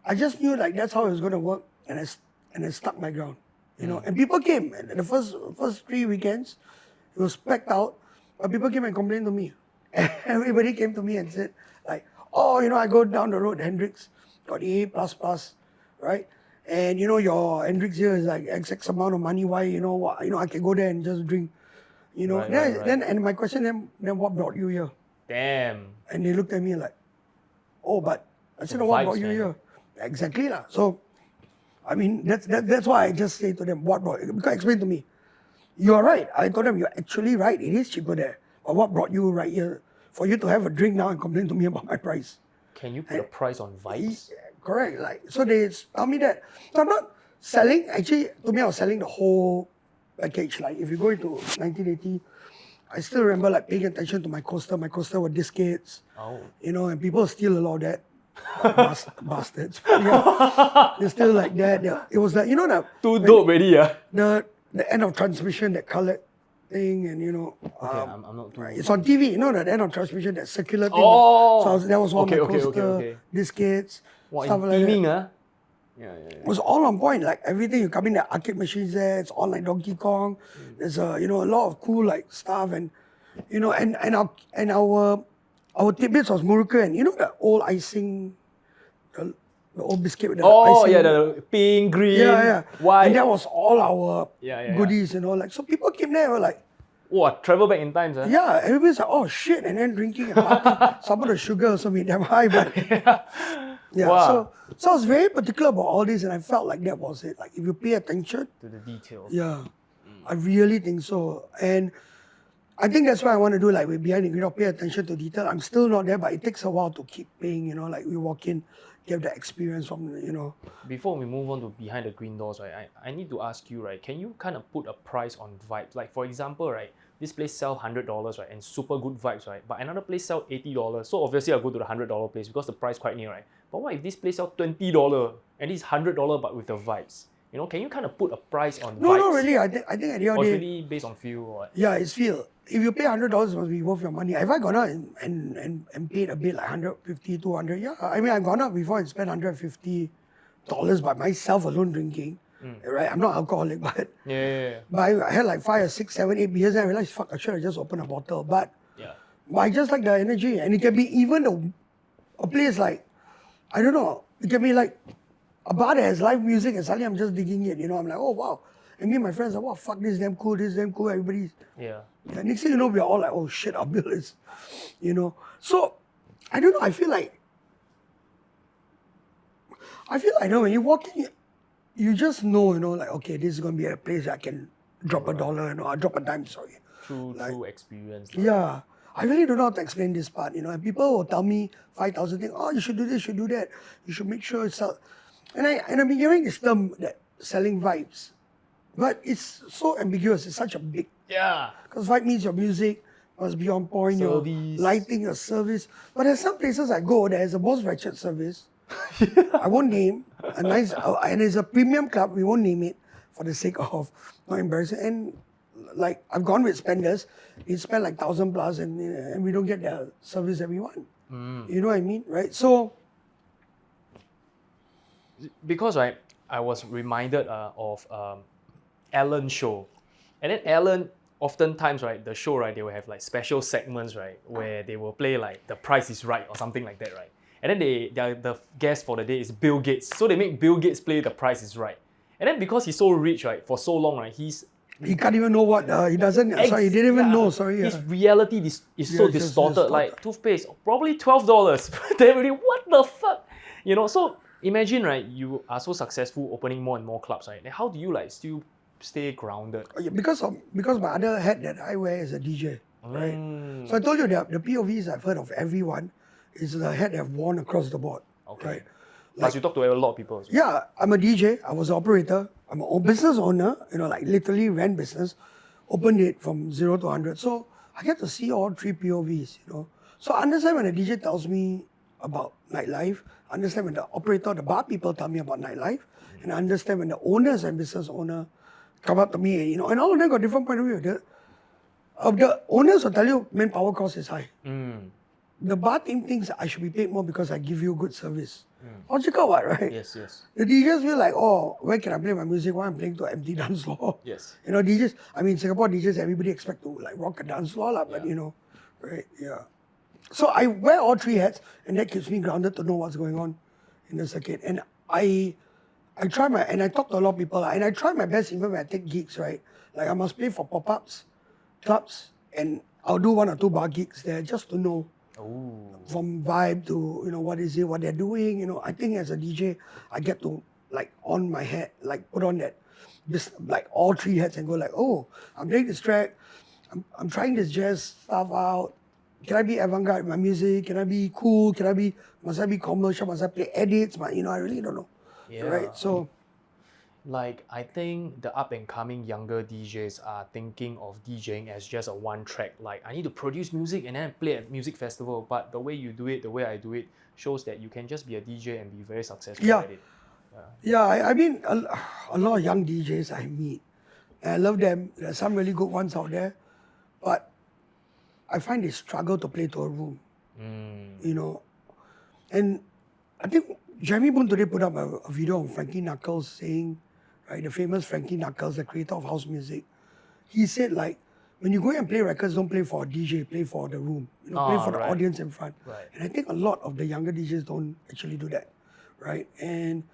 I just knew like that's how it was going to work and I stuck my ground. You know, and people came. And the first 3 weekends, it was packed out. But people came and complained to me. Everybody came to me and said, like, oh, you know, I go down the road, Hendrix, got the A++, right? And you know, your Hendrix here is like X amount of money. Why, you know, I can go there and just drink. You know, then and my question then what brought you here? Damn. And they looked at me like, oh, but I said, what brought you here? Exactly lah. So. I mean, that's why I just say to them, what brought you? Because explain to me. You are right. I told them, you're actually right. It is cheaper there. But what brought you right here? For you to have a drink now and complain to me about my price. Can you put a price on vibes? Correct. Like, so they tell me that. So I'm not selling. Actually, to me, I was selling the whole package. Like, if you go into 1980, I still remember like paying attention to my coaster. My coaster were discs. You know, and people steal a lot of that. Bastards. Yeah. They're still like that. Yeah. It was like, you know, too dope already, yeah. The end of transmission, that colored thing, and you know. I'm not too. It's on TV, you know, the end of transmission, that circular thing. Oh. So that was one of my coaster, discs, stuff like that. Yeah. It was all on point. Like everything, you come in, the arcade machines there. It's all like Donkey Kong. There's a lot of cool like stuff, and you know, and our tidbits was Muruka, and you know the old icing, the old biscuit with the icing. The pink, green, white. And that was all our goodies, yeah. you know. Like, so people came there, were like, travel back in time, sir. Yeah, everybody's like, oh shit, and then drinking and partying. Some of the sugar also made them high, but Wow. So I was very particular about all this, and I felt like that was it. Like, if you pay attention to the details. Yeah, I really think so. And I think that's why I want to do like with behind the green, pay attention to detail. I'm still not there, but it takes a while to keep paying, you know, like we walk in, get the experience from, Before we move on to behind the green doors, right, I need to ask you, right, can you kind of put a price on vibes? Like for example, right, this place sell $100, right, and super good vibes, right, but another place sell $80. So obviously I'll go to the $100 place because the price quite near, right? But what if this place sell $20 and this $100 but with the vibes? Can you kind of put a price on No, vibes? not really. I think at the end Or of it's the day, really based on feel or what? yeah, it's feel. If you pay $100, it must be worth your money. Have I gone out and paid a bit like 150, 200? Yeah, I mean, I've gone out before and spent $150 by myself alone drinking. Right? I'm not alcoholic, but Yeah. but I had like 5 or 6, 7, 8 beers and I realized, fuck, I should have just opened a bottle. But I just like the energy. And it can be even a place like, I don't know, it can be like a bar that has live music and suddenly I'm just digging it. I'm like, oh, wow. And me and my friends are, wow, fuck, this is damn cool, everybody's. Yeah. Next thing you know, we're all like, oh shit, our bill is, So, I don't know, I feel like, when you walk in, you just know, like, okay, this is going to be a place I can drop $1, or drop a dime, sorry. True experience. Yeah. I really don't know how to explain this part, and people will tell me 5,000 things, oh, you should do this, you should do that, you should make sure it's sell. And I've been hearing this term, that selling vibes. But it's so ambiguous. It's such a big... Yeah. Because vibe means your music must be on point, your lighting, your service. But there's some places I go, there's the most wretched service. I won't name. And it's a premium club, we won't name it for the sake of not embarrassing. And like, I've gone with spenders, we spend like 1,000 plus and we don't get the service that we want. You know what I mean, right? So... Because, right, I was reminded of Alan's show. And then Alan, oftentimes, right, the show, right, they will have like special segments, right, where they will play like The Price is Right or something like that, right? And then the guest for the day is Bill Gates. So they make Bill Gates play The Price is Right. And then because he's so rich, right, for so long, right, he can't even know what, he doesn't, he didn't even know, sorry. His reality is so distorted, like toothpaste, probably $12. Then really, what the fuck? So imagine, right, you are so successful opening more and more clubs, right? Then how do you like still stay grounded? Because my other hat that I wear is a DJ, right? So I told you that the POVs I've heard of everyone is the hat I've worn across the board. Okay. Right? Plus you talk to a lot of people as well. Yeah, I'm a DJ, I was an operator, I'm a business owner, like literally ran business, opened it from 0 to 100. So I get to see all 3 POVs, So I understand when a DJ tells me about nightlife, I understand when the operator, the bar people tell me about nightlife, and I understand when the owners and business owner come up to me, and all of them got different point of view. The owners will tell you manpower cost is high. The bar team thinks I should be paid more because I give you good service. Logical, right? Yes. The DJs feel like, oh, where can I play my music? Why I'm playing to an empty dance floor? Yes. DJs, I mean, Singapore DJs, everybody expect to like rock a dance floor, but right, yeah. So I wear all 3 hats, and that keeps me grounded to know what's going on in the circuit. And I try I talk to a lot of people, and I try my best even when I take gigs, right? Like I must play for pop-ups, clubs, and I'll do 1 or 2 bar gigs there just to know from vibe to, what is it, what they're doing. I think as a DJ, I get to like on my hat, like put on like all 3 hats and go like, oh, I'm playing this track, I'm trying this jazz stuff out. Can I be avant-garde with my music? Can I be cool? Must I be commercial? Must I play edits? But, I really don't know. Yeah. Right? So, like, I think the up-and-coming younger DJs are thinking of DJing as just a one track. Like, I need to produce music and then play at music festival. But the way you do it, the way I do it, shows that you can just be a DJ and be very successful at it. Yeah, I mean, a lot of young DJs I meet. And I love them. There's some really good ones out there. But I find they struggle to play to a room. And I think Jeremy Boone today put up a video of Frankie Knuckles saying, right, the famous Frankie Knuckles, the creator of house music. He said, like, when you go and play records, don't play for a DJ, play for the room. Play for the audience in front. Right. And I think a lot of the younger DJs don't actually do that, right? And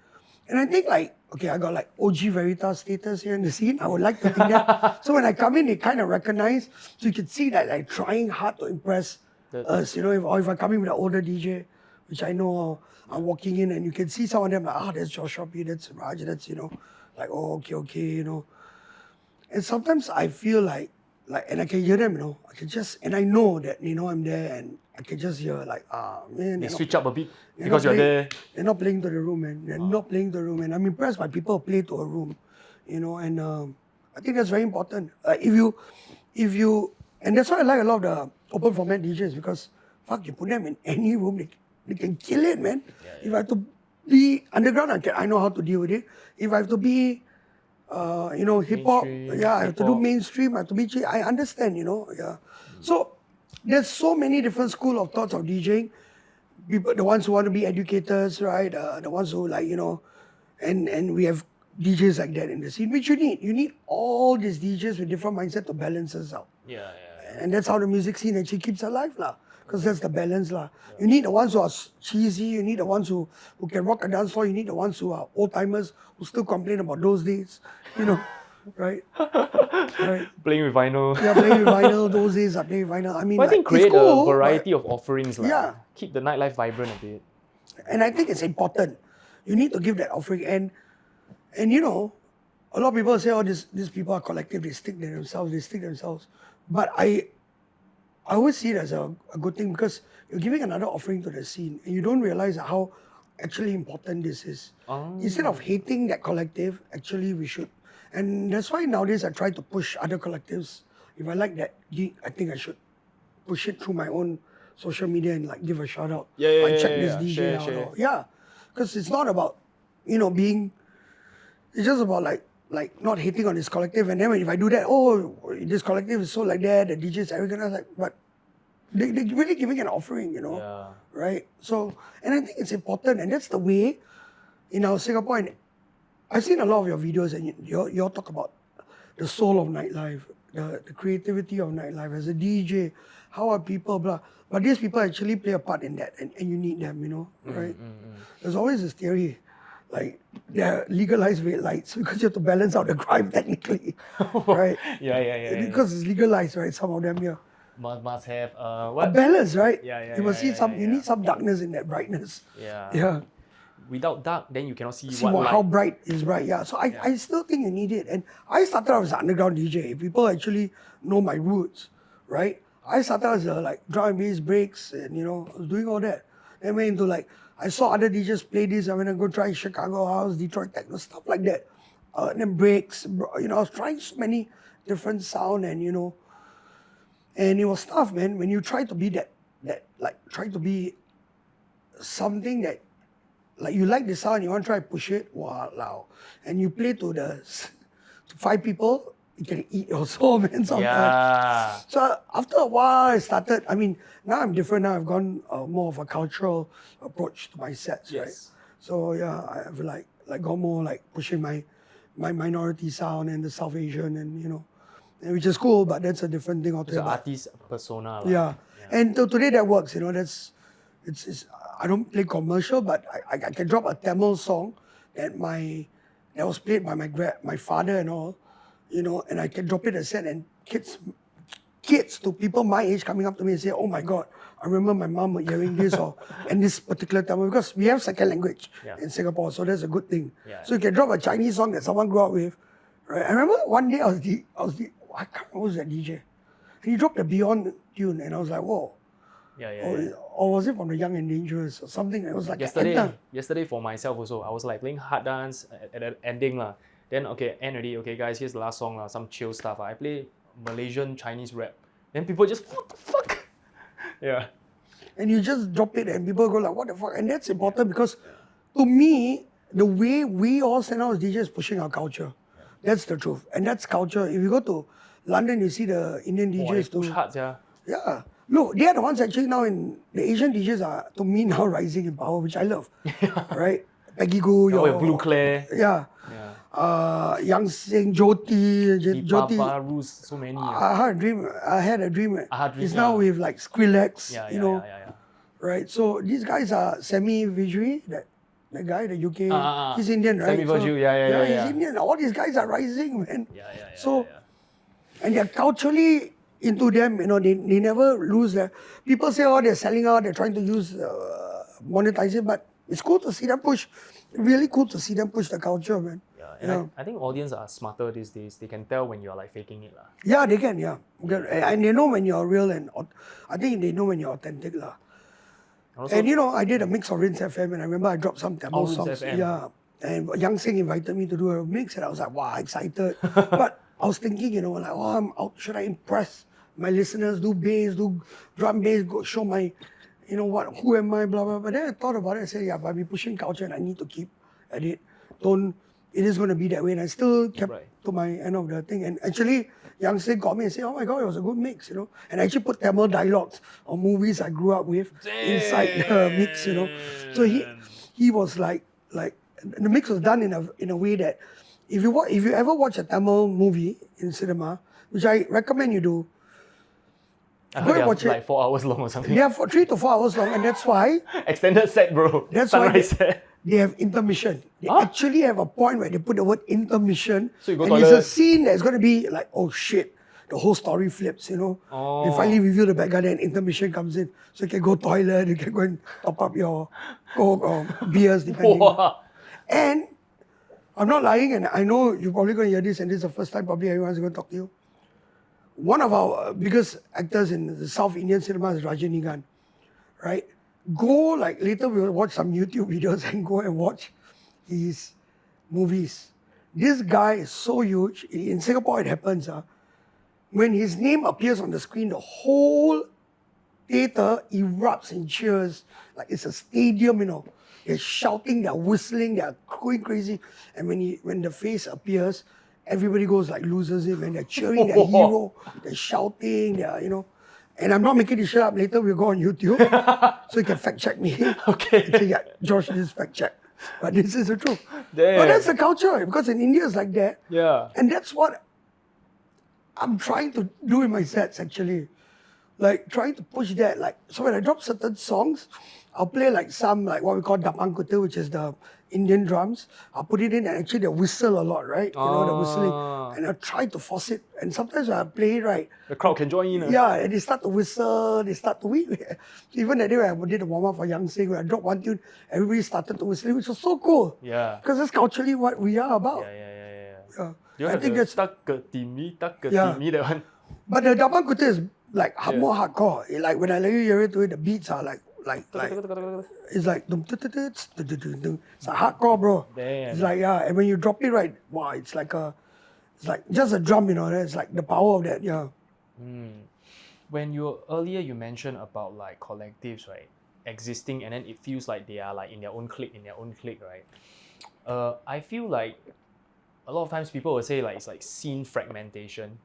I think like, okay, I got like OG Veritas status here in the scene. I would like to think that. So when I come in, they kind of recognize. So you can see that like trying hard to impress us, if I come in with an older DJ, which I know I'm walking in and you can see some of them like, that's Joshua P, that's Raaj, that's, like, oh, okay, And sometimes I feel like like, and I can hear them, I can just, and I know that, I'm there, and I can just hear like, man. They switch up a bit they're because not you're there. They're not playing to the room, man. They're not playing to the room, and I'm impressed by people who play to a room, and I think that's very important. If you, and that's why I like a lot of the open format DJs, because fuck, you put them in any room, they can kill it, man. If I have to be underground, I know how to deal with it. If I have to be hip hop, I have to do mainstream, I have to be, I understand, So there's so many different school of thoughts of DJing. People, the ones who want to be educators, right? The ones who like, and we have DJs like that in the scene, which you need. You need all these DJs with different mindset to balance us out. And that's how the music scene actually keeps alive, lah. Because that's the balance, lah. You need the ones who are cheesy. You need the ones who can rock a dance floor. You need the ones who are old timers who still complain about those days, right? Right. Playing with vinyl. Yeah, playing with vinyl. Those days I play with vinyl. I mean, but I think create cool, a variety of offerings, like. Yeah. Keep the nightlife vibrant a bit. And I think it's important. You need to give that offering, and a lot of people say, oh, these people are collective. They stick to themselves. But I always see it as a good thing, because you're giving another offering to the scene, and you don't realize how actually important this is. Instead of hating that collective, actually we should. And that's why nowadays I try to push other collectives. If I like that gig, I think I should push it through my own social media and like give a shout out. Check this DJ out. Share. Yeah, because it's not about being. It's just about like not hating on this collective. And then if I do that, oh, this collective is so like that, the DJ's arrogant. I was like, but they're really giving an offering, right? So, and I think it's important, and that's the way in our Singapore. And I've seen a lot of your videos, and you all talk about the soul of nightlife, the creativity of nightlife as a DJ. How are people, blah. But these people actually play a part in that, and you need them, right? There's always this theory, like they're legalized red lights because you have to balance out the crime technically, right? Because it's legalized, right? Some of them, Must have a balance, right? Yeah. You must see some. You need some darkness in that brightness. Yeah. Without dark, then you cannot see how bright is bright. Yeah. So I still think you need it. And I started out as an underground DJ. If people actually know my roots, right? I started as a drum and bass breaks, and I was doing all that. Then went into I saw other DJs play this. I went to go try Chicago house, Detroit techno, stuff like that. And then breaks, I was trying so many different sound, and and it was tough, man. When you try to be try to be something that, you like the sound, you want to try to push it, wow. And you play to 5 people, you can eat your soul, man, sometimes. Yeah. So after a while, I started, now I'm different. Now I've gone more of a cultural approach to my sets, right? So yeah, I have got more pushing my minority sound and the South Asian, and which is cool, but that's a different thing altogether. It's an artist persona. Yeah. And today that works, it's I don't play commercial, but I can drop a Tamil song that was played by my father and all, and I can drop it a set, and kids to people my age coming up to me and say, oh my God, I remember my mom hearing this and this particular Tamil, because we have second language in Singapore, so that's a good thing. So you can drop a Chinese song that someone grew up with, right? I remember one day I can't remember who's that DJ, and he dropped a Beyond tune, and I was like, whoa. Or was it from the Young and Dangerous or something? It was like yesterday for myself also, I was playing hard dance at the ending lah. Then end already. Okay, guys, here's the last song lah. Some chill stuff. I play Malaysian Chinese rap. Then people just what the fuck? Yeah. And you just drop it, and people go like, what the fuck? And that's important, because to me, the way we all stand out as DJs is pushing our culture. That's the truth, and that's culture. If you go to London, you see the Indian DJs push hard, yeah. Look, they are the ones actually now the Asian DJs are, to me, now rising in power, which I love. Right? Peggy Goo, Blue Claire. Yeah. Yang Sing, Jyoti. Jyoti. So many. I had a dream. It's now with Skrillex, Right? So these guys are Semi Vijay, that guy, the UK. He's Indian, right? Semi Vijay, he's Indian. All these guys are rising, man. And they're culturally into them, they never lose their. People say, oh, they're selling out, they're trying to use monetize it, but it's cool to see them push. Really cool to see them push the culture, man. And I think audience are smarter these days. They can tell when you're like faking it. Yeah, they can, yeah. And they know when you're real and I think they know when you're authentic. Also, And I did a mix of Rinse FM and I remember I dropped some Tamil Rinse songs. FM. Yeah. And Yang Sing invited me to do a mix and I was like, wow, excited. But I was thinking, like, oh, I'm out. Should I impress my listeners, do bass, do drum bass, go show my, who am I, blah, blah, blah. But then I thought about it and said, yeah, but I'm pushing culture and I need to keep at it. It is going to be that way. And I still kept to my end of the thing. And actually, Yang Sing called me and said, oh my God, it was a good mix, And I actually put Tamil dialogues on movies I grew up with inside the mix, So he was like, the mix was done in a way that if you ever watch a Tamil movie in cinema, which I recommend you do, I heard they watch it. Like 4 hours long or something. They are 3 to 4 hours long, and that's why extended set, bro. That's Sunrise why they have intermission. They actually have a point where they put the word intermission, so you go and toilet. it's a scene that's going to be like, oh shit, the whole story flips. They finally reveal the bad guy, and intermission comes in, so you can go toilet, you can go and top up your Coke or beers, depending. And I'm not lying, and I know you're probably going to hear this, and this is the first time probably everyone's going to talk to you. One of our biggest actors in the South Indian cinema is Rajinikanth, right? Go, later we'll watch some YouTube videos and go and watch his movies. This guy is so huge. In Singapore, it happens. When his name appears on the screen, the whole theater erupts in cheers. Like it's a stadium, They're shouting, they're whistling, they're going crazy. And when the face appears, everybody goes loses him and they're cheering their hero, they're shouting, And I'm not making this shit up. Later we'll go on YouTube so you can fact check me. Okay. Say, yeah, Josh, this is fact check. But this is the truth. Damn. But that's the culture because in India it's like that. Yeah. And that's what I'm trying to do in my sets actually. Trying to push that. So when I drop certain songs, I'll play some what we call Dapang Kutu, which is the Indian drums. I'll put it in and actually they whistle a lot, right? The whistling. And I'll try to force it. And sometimes when I play it right, the crowd can join in. Yeah, and they start to whistle, they start to even that day when I did the warm-up for Yang Sing, when I dropped one tune, everybody started to whistle, which was so cool. Yeah. Because that's culturally what we are about. Yeah. I think that's Takatimi, that one. But the Dapang Kutu is more hardcore. When I let you hear it, the beats are it's like it's hardcore, bro. Damn. It's and when you drop it right, wow, it's like just a drum, It's like the power of that, yeah. When earlier you mentioned about collectives, right, existing, and then it feels like they are in their own clique, right? I feel like a lot of times people will say it's scene fragmentation.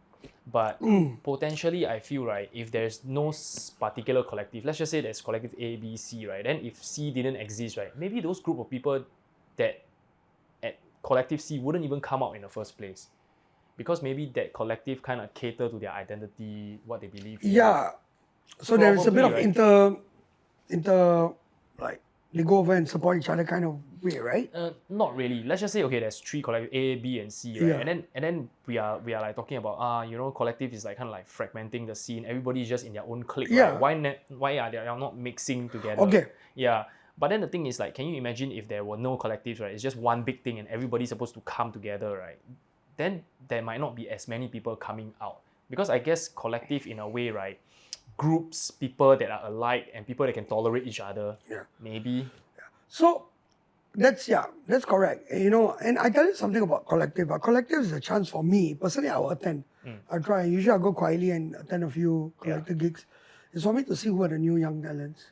But potentially, I feel, right, if there's no particular collective, let's just say there's collective A, B, C, right? Then if C didn't exist, right, maybe those group of people that at collective C wouldn't even come out in the first place. Because maybe that collective kind of cater to their identity, what they believe in. Yeah. So there's a bit of inter they go over and support each other kind of way, right? Not really. Let's just say, okay, there's 3 collective A, B, and C, right? Yeah. And then we are talking about collective is kind of fragmenting the scene. Everybody's just in their own clique. Yeah. Right? Why are they not mixing together? Okay. Yeah. But then the thing is can you imagine if there were no collectives, right? It's just one big thing and everybody's supposed to come together, right? Then there might not be as many people coming out. Because I guess collective in a way, right, groups people that are alike and people that can tolerate each other. Yeah. Maybe. Yeah. So that's correct. And I tell you something about collective. A collective is a chance for me. Personally, I will attend. I try. Usually I go quietly and attend a few collective gigs. It's for me to see who are the new young talents.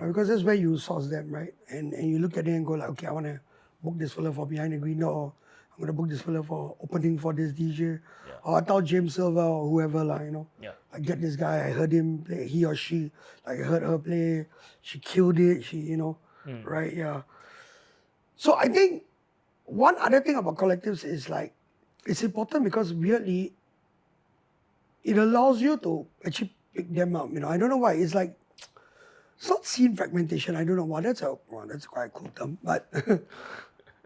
Because that's where you source them, right? And you look at it and go okay, I want to book this fella for Behind the Green Door, or I'm going to book this fella for opening for this DJ. Or I tell James Silver or whoever, I get this guy, I heard him play, he or she, I heard her play, she killed it, right, yeah. So I think one other thing about collectives is it's important because weirdly, it allows you to actually pick them up, I don't know why, it's not scene fragmentation, I don't know why, that's quite a cool term, but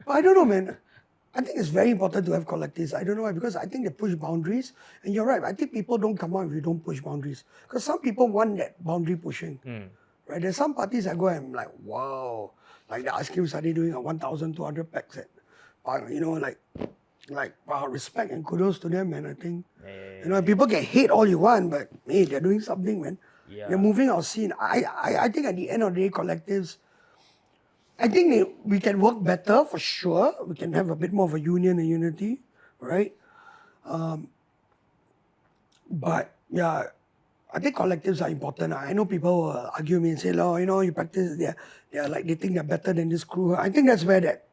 I don't know, man. I think it's very important to have collectives. I don't know why, because I think they push boundaries. And you're right, I think people don't come out if you don't push boundaries. Because some people want that boundary pushing. Right? There's some parties I go and I'm like, wow. Like the ice cream started doing a 1,200 packs at respect and kudos to them, man. I think, Yeah. people can hate all you want, but hey, they're doing something, man. Yeah. They're moving our scene. I think at the end of the day, collectives, I think we can work better for sure. We can have a bit more of a union and unity, right? But yeah, I think collectives are important. I know people will argue me and say, "Oh, you practice. They're like they think they're better than this crew." I think that's where that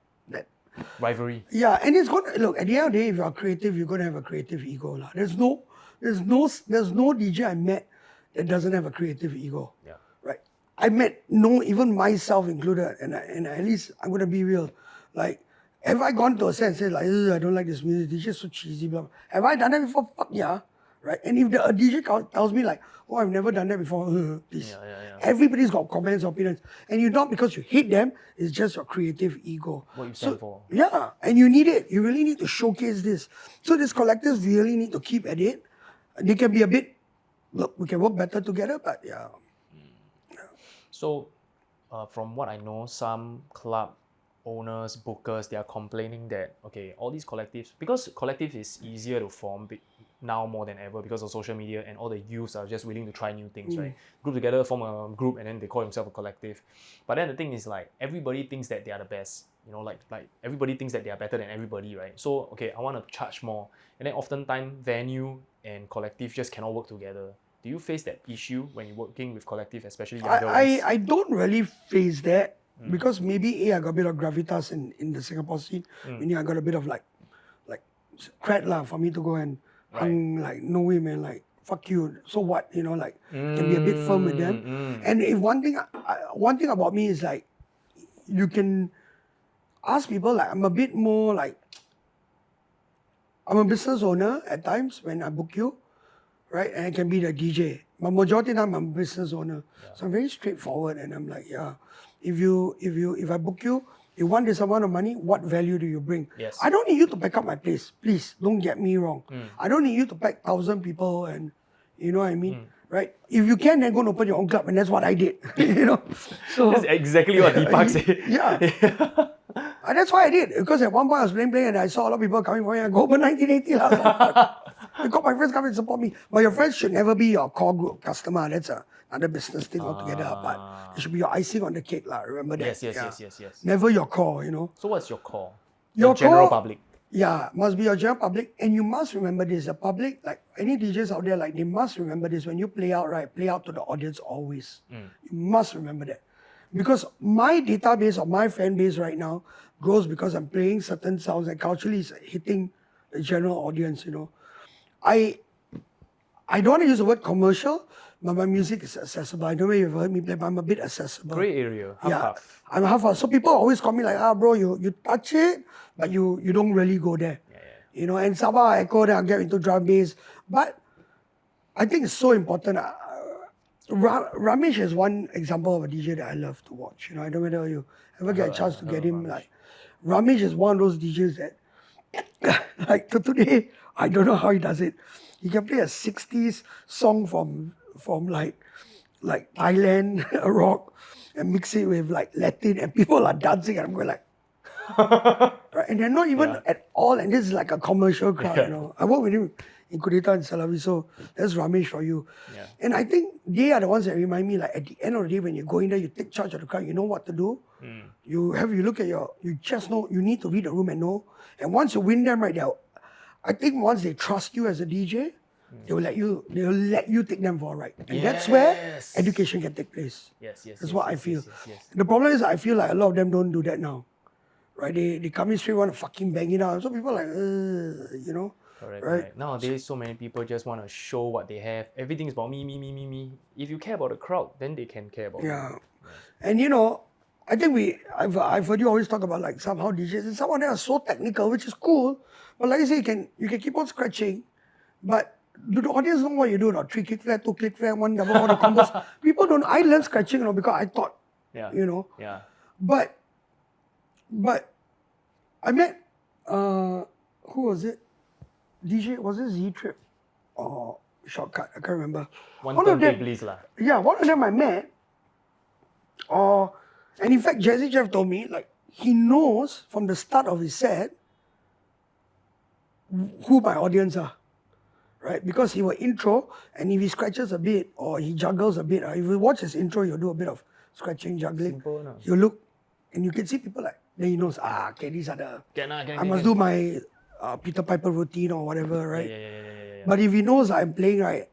Rivalry. yeah, and it's going to look at the end of the day. If you're creative, you're going to have a creative ego, lah. There's no DJ I met that doesn't have a creative ego. Yeah. Right. I met even myself included, and at least I'm going to be real. Like, have I gone to a set and said like, I don't like this music, it's just so cheesy, blah, blah. Have I done that before? Fuck yeah. Right. And if a DJ tells me like, oh, I've never done that before, please. Yeah. Everybody's got comments, opinions. And you're not because you hate them, it's just your creative ego. What you stand for. Yeah. And you need it. You really need to showcase this. So these collectives really need to keep at it. They can be a bit, look, we can work better together, but yeah. So, from what I know, some club owners, bookers, they are complaining that, okay, all these collectives, because collective is easier to form now more than ever because of social media and all the youths are just willing to try new things, right? Group together, form a group, and then they call themselves a collective. But then the thing is like, everybody thinks that they are the best, like everybody thinks that they are better than everybody, right? So, okay, I want to charge more. And then oftentimes, venue and collective just cannot work together. Do you face that issue when you're working with collective, especially younger ones? I don't really face that because maybe I got a bit of gravitas in the Singapore scene. Meaning I got a bit of like cred lah for me to go and like no way, man, like fuck you. So what, can be a bit firm with them. And if one thing about me is like you can ask people, like I'm a bit more like I'm a business owner at times when I book you. Right, and I can be the DJ. But majority of the time, I'm a business owner, so I'm very straightforward. And I'm like, yeah, if I book you, you want this amount of money. What value do you bring? Yes. I don't need you to pack up my place. Please don't get me wrong. I don't need you to pack 1,000 people, and you know what I mean, right? If you can, then go and open your own club, and that's what I did. So that's exactly what Deepak said. Yeah. And that's why I did, because at one point I was playing, and I saw a lot of people coming for me. I go, but 1980 lah. Because my friends come and support me. But your friends should never be your core group customer. That's another business thing altogether. But it should be your icing on the cake lah. Remember that? Yes. Never your core, So what's your core? Your general core, public. Yeah, must be your general public. And you must remember this. The public, like any DJs out there, like they must remember this. When you play out, right, play out to the audience always. You must remember that. Because my database or my fan base right now grows because I'm playing certain sounds and culturally it's hitting the general audience, I don't want to use the word commercial, but my music is accessible. I don't know if you've heard me play, but I'm a bit accessible. Gray area, half. I'm half. So people always call me like, bro, you touch it, but you don't really go there. Yeah. And somehow I echo, then I'll get into drum bass. But I think it's so important. Ramesh is one example of a DJ that I love to watch. I don't know whether you ever get a chance to get him. Like, Ramesh is one of those DJs that, like, to today, I don't know how he does it. He can play a 60s song from like Thailand rock and mix it with like Latin, and people are dancing, and I'm going like, right? And they're not even at all. And this is like a commercial crowd. I work with him in Kudeta and Salavi, so that's Ramesh for you. Yeah. And I think they are the ones that remind me, like, at the end of the day, when you go in there, you take charge of the crowd, you know what to do. You look at you just know, you need to read the room and know. And once you win them, right, I think once they trust you as a DJ, they will let you take them for a ride. And that's where education can take place. That's what I feel. The problem is I feel like a lot of them don't do that now. Right? They come in straight, want to fucking bang it out. So people are like, Correct, right? Nowadays, so many people just want to show what they have. Everything is about me. If you care about the crowd, then they can care about you. And I think I've heard you always talk about like somehow DJs, and some of them are so technical, which is cool. But like you say, you can keep on scratching, but do the audience know what you do? Or 3 click flat, 2 click flat, 1 double order combos. People don't. I learned scratching, because I thought, But I met who was it? DJ, was it Z Trip or Shortcut? I can't remember. One of them, please lah. Yeah, one of them I met. And in fact, Jazzy Jeff told me, like, he knows from the start of his set who my audience are, right? Because he will intro, and if he scratches a bit or he juggles a bit, if you watch his intro, he'll do a bit of scratching, juggling. Simple, no? He'll look, and you can see people like, then he knows, okay, these are the, I must do my Peter Piper routine or whatever, right? Yeah. But if he knows I'm playing right,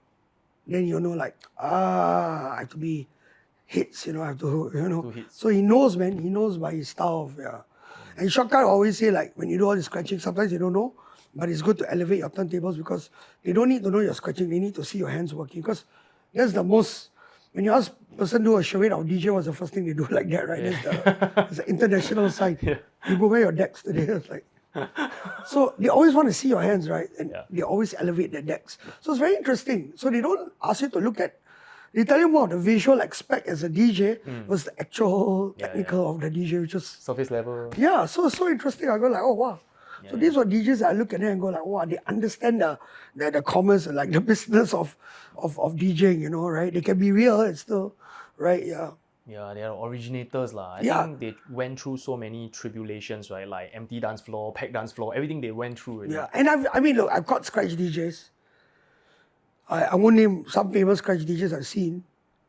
then you know like, I have to be hits, I have to, Two hits. So he knows, man, he knows by his style of, And Shortcut always say like, when you do all the scratching, sometimes you don't know, but it's good to elevate your turntables because they don't need to know you're scratching, they need to see your hands working because that's the most, when you ask person do a charade of DJ, what's the first thing they do like that, right? That's the international side. You go, where your decks today? It's like, so they always want to see your hands, right? And they always elevate their decks. So it's very interesting. So they don't ask you to look at, they tell you more of the visual aspect as a DJ versus the actual technical of the DJ, which is surface level. Yeah, so interesting. I go like, oh wow. So these were DJs I look at them and go like, wow, they understand the commerce, like the business of DJing, right? They can be real and still, right? Yeah. Yeah, they are originators lah. I think they went through so many tribulations, right? Like empty dance floor, packed dance floor, everything they went through. Really. Yeah, and look, I've caught scratch DJs. I won't name some famous scratch DJs I've seen,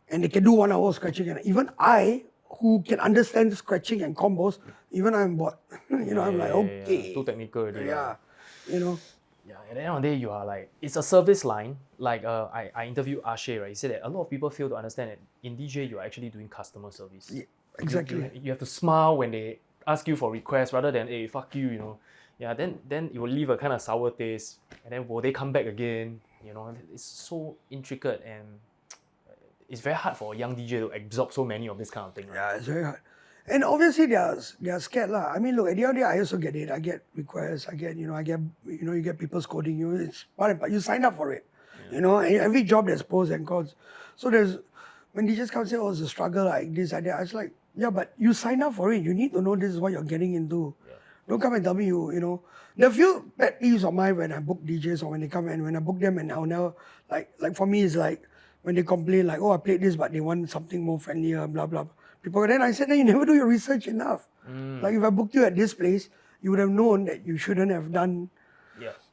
and they can do 1 hour scratching. And even I, who can understand scratching and combos, even I'm bored. I'm like, okay. Too technical already. Yeah, Yeah, at the end of the day, you are like, it's a service line. Like I interviewed Ashe, right? He said that a lot of people fail to understand that in DJ, you're actually doing customer service. Yeah, exactly. You have to smile when they ask you for requests rather than, hey, fuck you, Yeah, then it will leave a kind of sour taste. And then will they come back again? It's so intricate and it's very hard for a young DJ to absorb so many of this kind of thing. Right? Yeah, it's very hard. And obviously they are scared lah. I mean, look, at the end of the day, I also get it. I get requests. I get, you get people scolding you. It's part you sign up for it. And every job there's pros and cons. So when DJs come and say, oh, it's a struggle like this, I was like, yeah, but you sign up for it. You need to know this is what you're getting into. Yeah. Don't come and tell me There are few pet peeves of mine when I book DJs or when they come and when I book them and I'll never, like for me, it's like when they complain like, oh, I played this, but they want something more friendlier, blah, blah, blah. Then I said, you never do your research enough. Like if I booked you at this place, you would have known that you shouldn't have done,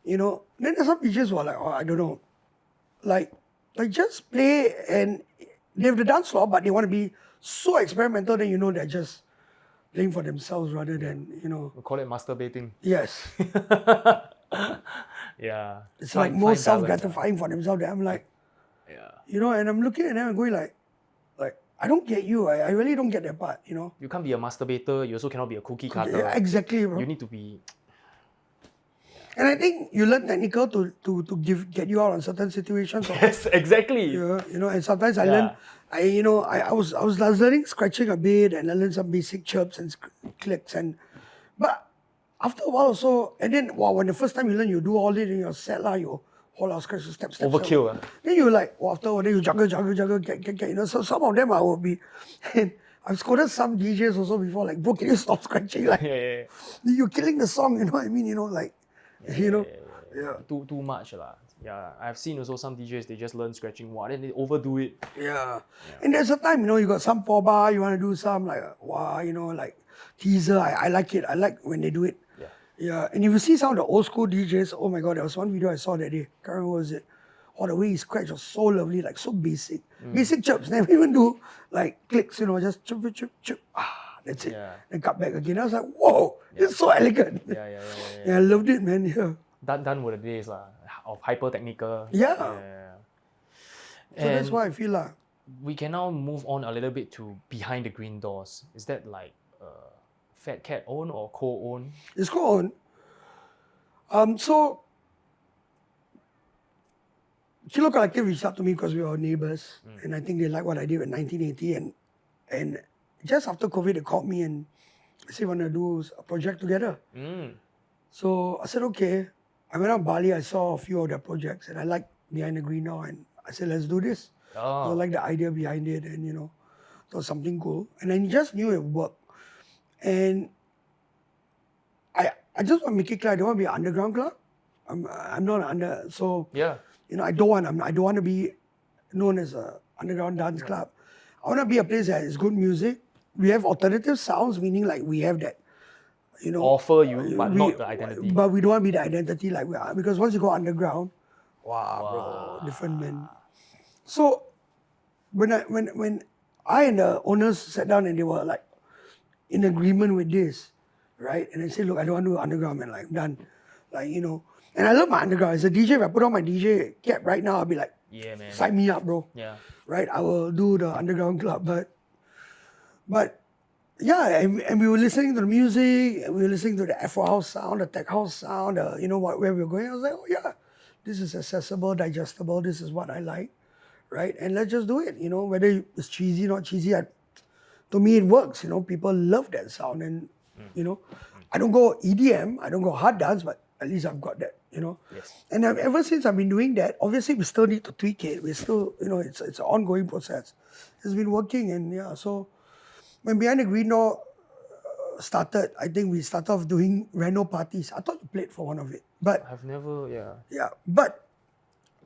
Then there's some DJs who are like, oh, I don't know. Like just play and they have the dance floor, but they want to be so experimental that they're just playing for themselves rather than, We call it masturbating. Yes. Yeah. It's like more self-gratifying for themselves that I'm like, yeah. And I'm looking at them and going like, I don't get you. I really don't get that part, You can't be a masturbator. You also cannot be a cookie cutter. Yeah, exactly, bro. You need to be... And I think you learn technical to get you out on certain situations. Yes, exactly. Yeah, and sometimes I learn, I was learning scratching a bit and I learned some basic chirps and clicks but after a while also, and then when the first time you learn, you do all it in your set you hold out scratch steps. Overkill. Then you like, after a while, then you juggle, get. So some of them I will be, and I've scolded some DJs also before, like, bro, can you stop scratching? Like, you're killing the song, you know what I mean? Too much lah. Yeah, I've seen also some DJs, they just learn scratching then they overdo it. Yeah. And there's a time, you got some 4-bar, you want to do some like, like teaser. I like it. I like when they do it. Yeah. And if you see some of the old school DJs, oh my God, there was one video I saw that day. Can't remember what was it. Oh, the way he scratched was so lovely, like so basic. Basic chirps, never even do like clicks, just chirp, chirp, chirp. That's it. Yeah. Then cut back again. I was like, whoa, it's so elegant. Yeah, I loved it, man. Yeah. Done with the days of hyper technical. Yeah. So that's why I feel we can now move on a little bit to behind the green doors. Is that like Phat Cat own or co-own? It's co-own. So Kilo Collective reached out to me because we were neighbors, and I think they liked what I did in 1980. And just after COVID, they called me and said, "Want to do a project together?" So I said, "Okay." I went out to Bali. I saw a few of their projects, and I liked Behind the Green Door, and I said, "Let's do this." I like the idea behind it, and it was something cool. And I just knew it would work. And I just want to make it clear, I don't want to be an underground club. I'm not so I don't want to be known as a underground dance club. I want to be a place that has good music. We have alternative sounds, meaning like we have that offer you, but not the identity. But we don't want to be the identity like we are, because once you go underground, wow, bro, different man. So when I and the owners sat down and they were like in agreement with this, right? And I said, look, I don't want to do underground, man. Like, I'm done. Like, and I love my underground. As a DJ, if I put on my DJ cap right now, I'll be like, yeah, man. sign me up, bro. Yeah. Right? I will do the underground club. But yeah, and we were listening to the music, and we were listening to the Afro house sound, the tech house sound, where we were going. I was like, oh yeah, this is accessible, digestible. This is what I like, right? And let's just do it. Whether it's cheesy, not cheesy. To me, it works. People love that sound, and I don't go EDM, I don't go hard dance, but at least I've got that. Yes. And ever since I've been doing that, obviously we still need to tweak it. We still, it's an ongoing process. It's been working, and yeah, so. When Behind the Green Door started, I think we started off doing reno parties. I thought you played for one of it, but I've never, yeah. But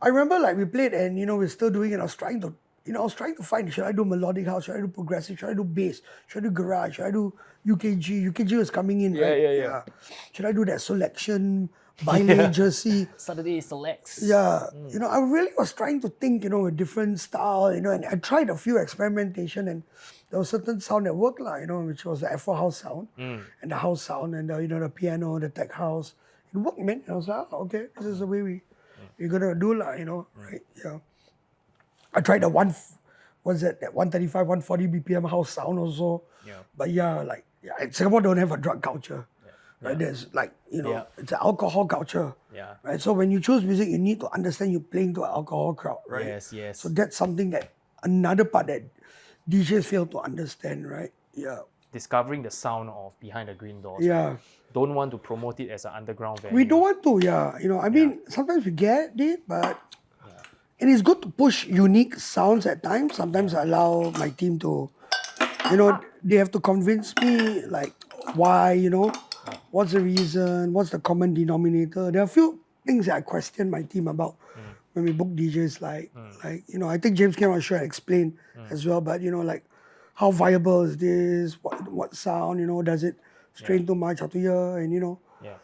I remember like we played, and we're still doing it. I was trying to find, should I do melodic house? Should I do progressive? Should I do bass? Should I do garage? Should I do UKG? UKG was coming in, right? Yeah. Should I do that selection by lane jersey? Saturday selects. Yeah, I really was trying to think, a different style, and I tried a few experimentation, and there was certain sound that worked, which was the Afro house sound, and the house sound, and the piano, the tech house. It worked, man. I was like, oh, okay, this is the way we're gonna do, right? Yeah. I tried the 135, 140 BPM house sound also. Yeah. But Singapore don't have a drug culture. Right, there's it's an alcohol culture. Yeah. Right, so when you choose music, you need to understand you're playing to an alcohol crowd, right? Yes. So that's something another part that DJs fail to understand, right? Yeah. Discovering the sound of Behind the Green Doors. Yeah. Right? Don't want to promote it as an underground venue. We don't want to, yeah. I mean, sometimes we get it, but and it's good to push unique sounds at times. Sometimes I allow my team to, they have to convince me like why, what's the reason, what's the common denominator. There are a few things that I question my team about when we book DJs, I think James came on show and explained as well, but like how viable is this, what sound, does it strain too much out to hear, and Yeah.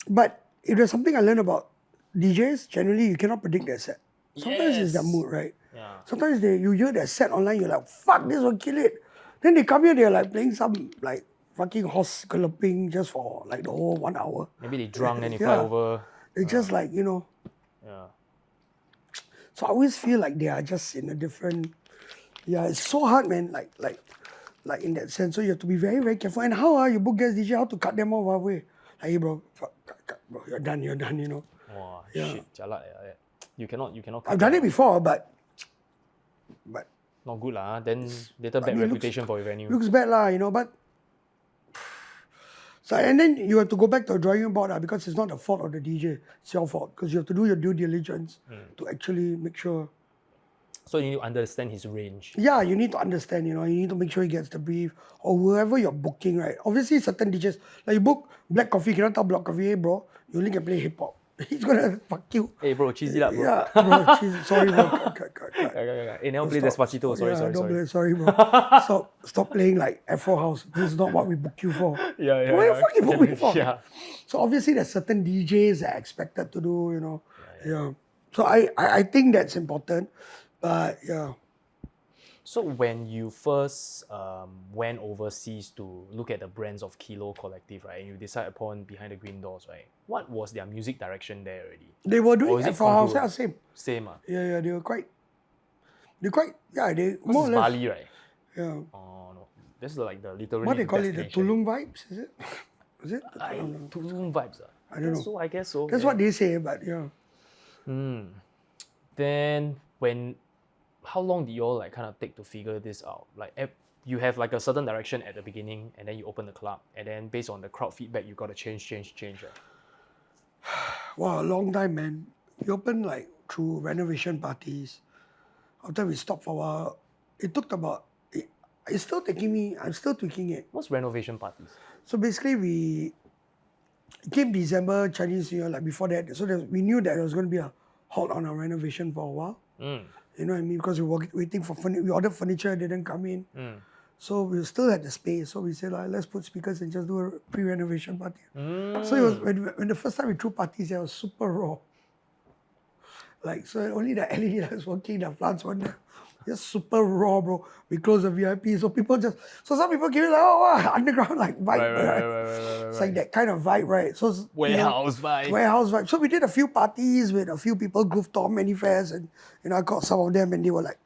But if there's something I learned about DJs, generally you cannot predict their set. Sometimes it's their mood, right? Yeah. Sometimes you hear their set online, you're like, fuck, this will kill it. Then they come here, they're like playing some like fucking horse galloping just for like the whole 1 hour. Maybe they drunk and they fly over. They just like, Yeah. So I always feel like they are just in a different, it's so hard, man, like in that sense. So you have to be very, very careful. And how you book guest DJ, how to cut them off halfway. Like, hey bro, cut, bro, you're done, Wow, shit, jalat. You cannot I've done it before, but not good lah. Then later bad reputation for your venue. looks bad lah, but so, and then you have to go back to the drawing board because it's not the fault of the DJ, it's your fault, because you have to do your due diligence to actually make sure. So you need to understand his range. Yeah, you need to understand, you need to make sure he gets the brief, or whoever you're booking, right? Obviously, certain DJs, like you book Black Coffee, cannot tell Black Coffee, hey bro, you only can play hip hop. He's gonna fuck you. Hey bro, cheesy lah bro. Yeah, bro, sorry bro. Cut. Hey, never play Despacito. Sorry. Sorry, bro. Stop playing like Afro house. This is not what we book you for. Yeah. What the fuck you book me for? Yeah. So obviously there's certain DJs that are expected to do, Yeah. So I think that's important. But yeah. So when you first went overseas to look at the brands of Kilo Collective, right, and you decide upon Behind the Green Doors, right, what was their music direction there already? They were Or doing is it Afro house, congruent? same. Same ah. Yeah, they quite, they This more is or less. Bali, right? Yeah. Oh no, this is like the literally What they call it, the destination. Tulum vibes, is it? Is it? Tulum vibes. I don't know. So I guess so. That's what they say, but yeah. Then how long did you all like kind of take to figure this out? Like you have like a certain direction at the beginning, and then you open the club, and then based on the crowd feedback, you got to change. Right? Wow, a long time, man. We opened like through renovation parties. After we stopped for a while, it took about, it's still taking me, I'm still tweaking it. What's renovation parties? So basically it came December, Chinese New Year, like before that. So we knew that there was going to be a halt on our renovation for a while. You know what I mean? Because we were waiting for we ordered furniture, it didn't come in. So we still had the space. So we said, let's put speakers and just do a pre-renovation party. So it was when the first time we threw parties, it was super raw. Like, so only the LED lights working, the plants weren't there. Just super raw, bro. We closed the VIP. So some people give it like, wow, underground like vibe. Right. It's like that kind of vibe, right? So Warehouse vibe. Warehouse vibe. So we did a few parties with a few people, Rooftop, many fairs, and I got some of them, and they were like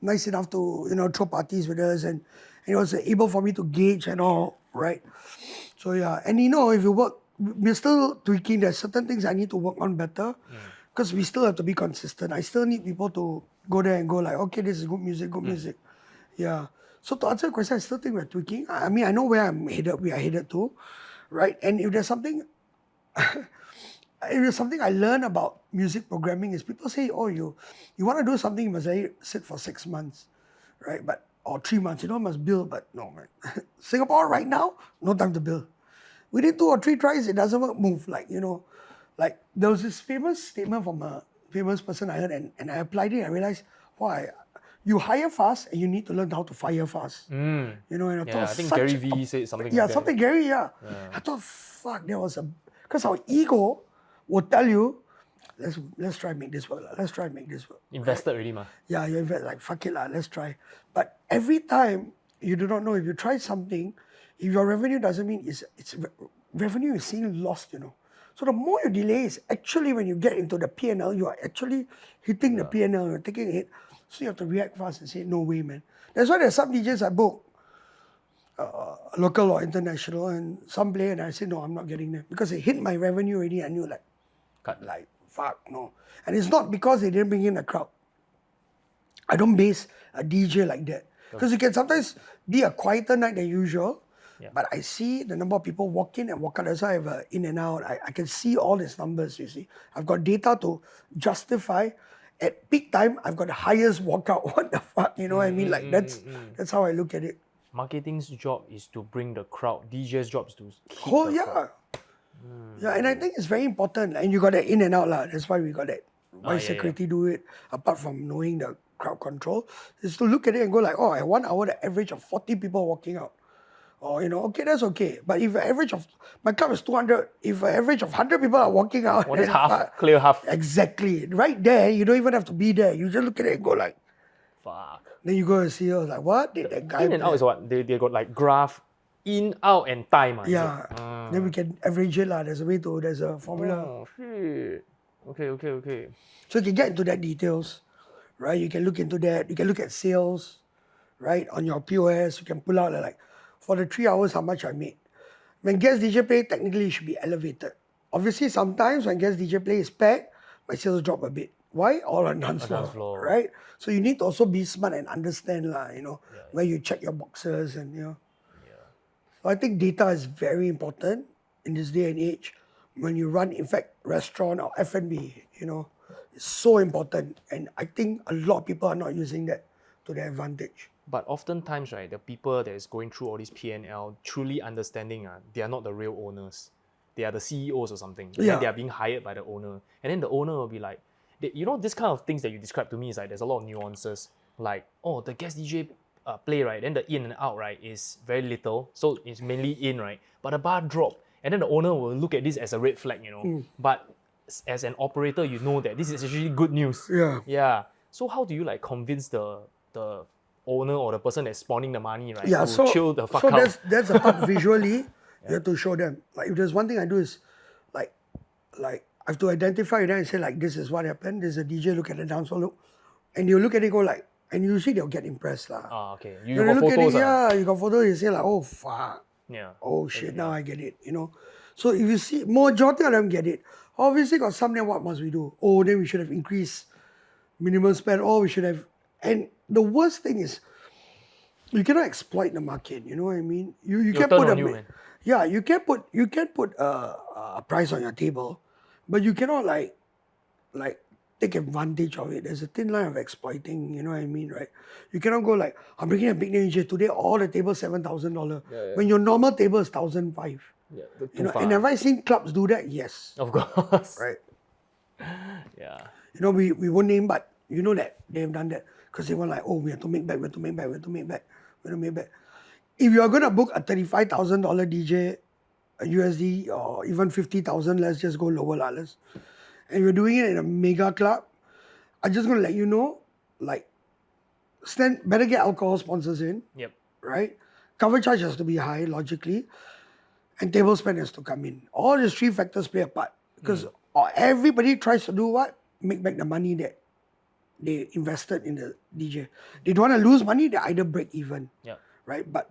nice enough to throw parties with us, and it was able for me to gauge and all, right? So yeah, and if you work, we're still tweaking. There's certain things I need to work on better, because we still have to be consistent. I still need people to go there and go like, okay, this is good music. Yeah. So to answer your question, I still think we're tweaking. I mean, I know where we are headed to, right? And if there's something I learn about music programming is people say, oh, you want to do something, you must sit for 6 months, right? Or 3 months, must build. But no, man. Singapore right now, no time to build. Within 2 or 3 tries, it doesn't move. Like there was this famous statement from a famous person I heard, and I applied it. I realized, why you hire fast and you need to learn how to fire fast. And I thought, I think Gary Vee said something like that. Something Gary, I thought, fuck, there was because our ego will tell you, let's try and make this work. Let's try and make this work. Invested already, ma. Yeah, you invest, like, fuck it, let's try. But every time, you do not know, if you try something, if your revenue doesn't mean revenue is seeing lost, So the more you delay is actually when you get into the P&L, you are actually hitting the P&L, you're taking a hit. So you have to react fast and say, no way, man. That's why there's some DJs I book, local or international, and some play, and I say, no, I'm not getting them. Because it hit my revenue already, I knew like, fuck, no. And it's not because they didn't bring in a crowd. I don't base a DJ like that. Because you can sometimes be a quieter night than usual, but I see the number of people walk in and walk out. That's why I have in and out. I can see all these numbers, you see. I've got data to justify. At peak time, I've got the highest walkout. What the fuck, you know what I mean? Like, that's how I look at it. Marketing's job is to bring the crowd. DJ's job is to keep the crowd. Yeah, and I think it's very important. And you got that in and out. That's why we got that. Why security do it, apart from knowing the crowd control, is to look at it and go like, oh, at 1 hour, the average of 40 people walking out. Or, okay, that's okay. But if an average of, my club is 200, if an average of 100 people are walking out. What is half? Clear half. Exactly. Right there, you don't even have to be there. You just look at it and go like, fuck. Then you go and see, like, what did that guy in and out is what? They got like graph, in, out, and time. Yeah. Then we can average it. There's a formula. Oh, shit. Okay. So you can get into that details, right? You can look into that. You can look at sales, right? On your POS, you can pull out like, for the 3 hours, how much I made. When guest DJ play, technically it should be elevated. Obviously, sometimes when guest DJ play is packed, my sales drop a bit. Why? All on dance floor, right? So you need to also be smart and understand, where you check your boxes and, So I think data is very important in this day and age. When you run, in fact, restaurant or F&B, it's so important. And I think a lot of people are not using that to their advantage. But oftentimes, right, the people that is going through all this P&L, truly understanding, they are not the real owners. They are the CEOs or something. And they are being hired by the owner. And then the owner will be like, this kind of things that you described to me is like, there's a lot of nuances. Like, the guest DJ play, right, then the in and out, right, is very little. So it's mainly in, right? But the bar drop. And then the owner will look at this as a red flag, But as an operator, you know that this is actually good news. Yeah. So how do you like convince the owner or the person that's spawning the money, right? To chill the fuck out. So that's the part visually you have to show them. Like, if there's one thing I do is like I have to identify it and say like, this is what happened. There's a DJ, look at the dance floor, look. And you look at it, go like, and usually they'll get impressed. Okay. You got photos. You got photos, you say like, oh fuck. Yeah. Oh shit, now I get it, So if you see, majority of them get it. Obviously got some then what must we do? Oh, then we should have increased minimum spend. Oh, we should have. And the worst thing is, you cannot exploit the market. You know what I mean? You can put you can put a price on your table, but you cannot like take advantage of it. There's a thin line of exploiting. You know what I mean, right? You cannot go like, I'm bringing a big name DJ today. All the tables $7,000. When your normal table is $1,500. Yeah, and have I seen clubs do that? Yes, of course. Right. Yeah. We won't name, but you know that they have done that because they were like, oh, we have to make back. Maybe if you're gonna book a $35,000 DJ, USD, or even 50,000, let's just go lower dollars. And you're doing it in a mega club, I'm just gonna let you know, like, better get alcohol sponsors in. Yep. Right? Cover charge has to be high, logically, and table spend has to come in. All these three factors play a part because everybody tries to do what? Make back the money that they invested in the DJ. They don't want to lose money, they either break even. Yep. Right? But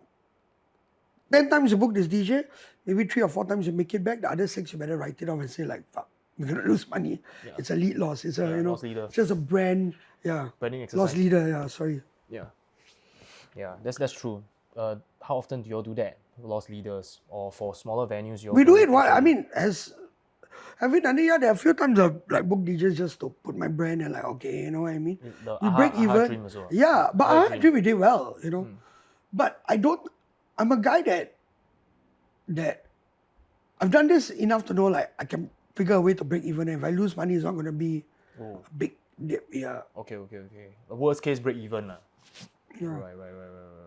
10 times you book this DJ, maybe 3 or 4 times you make it back, the other 6 you better write it off and say like, fuck, we're gonna lose money. Yeah. It's a lead loss. It's a loss leader. It's just a branding exercise. Loss leader, sorry. Yeah, that's true. How often do you all do that? Loss leaders, or for smaller venues? We do it. Have we done it? Yeah, there are a few times I've like booked DJs just to put my brand and like, okay, you know what I mean? We break even. Dream as well. Yeah, but I dream we did well, But I'm a guy that I've done this enough to know like I can figure a way to break even. And if I lose money, it's not going to be a big dip. Yeah. Okay. The worst case break even. Yeah. Right.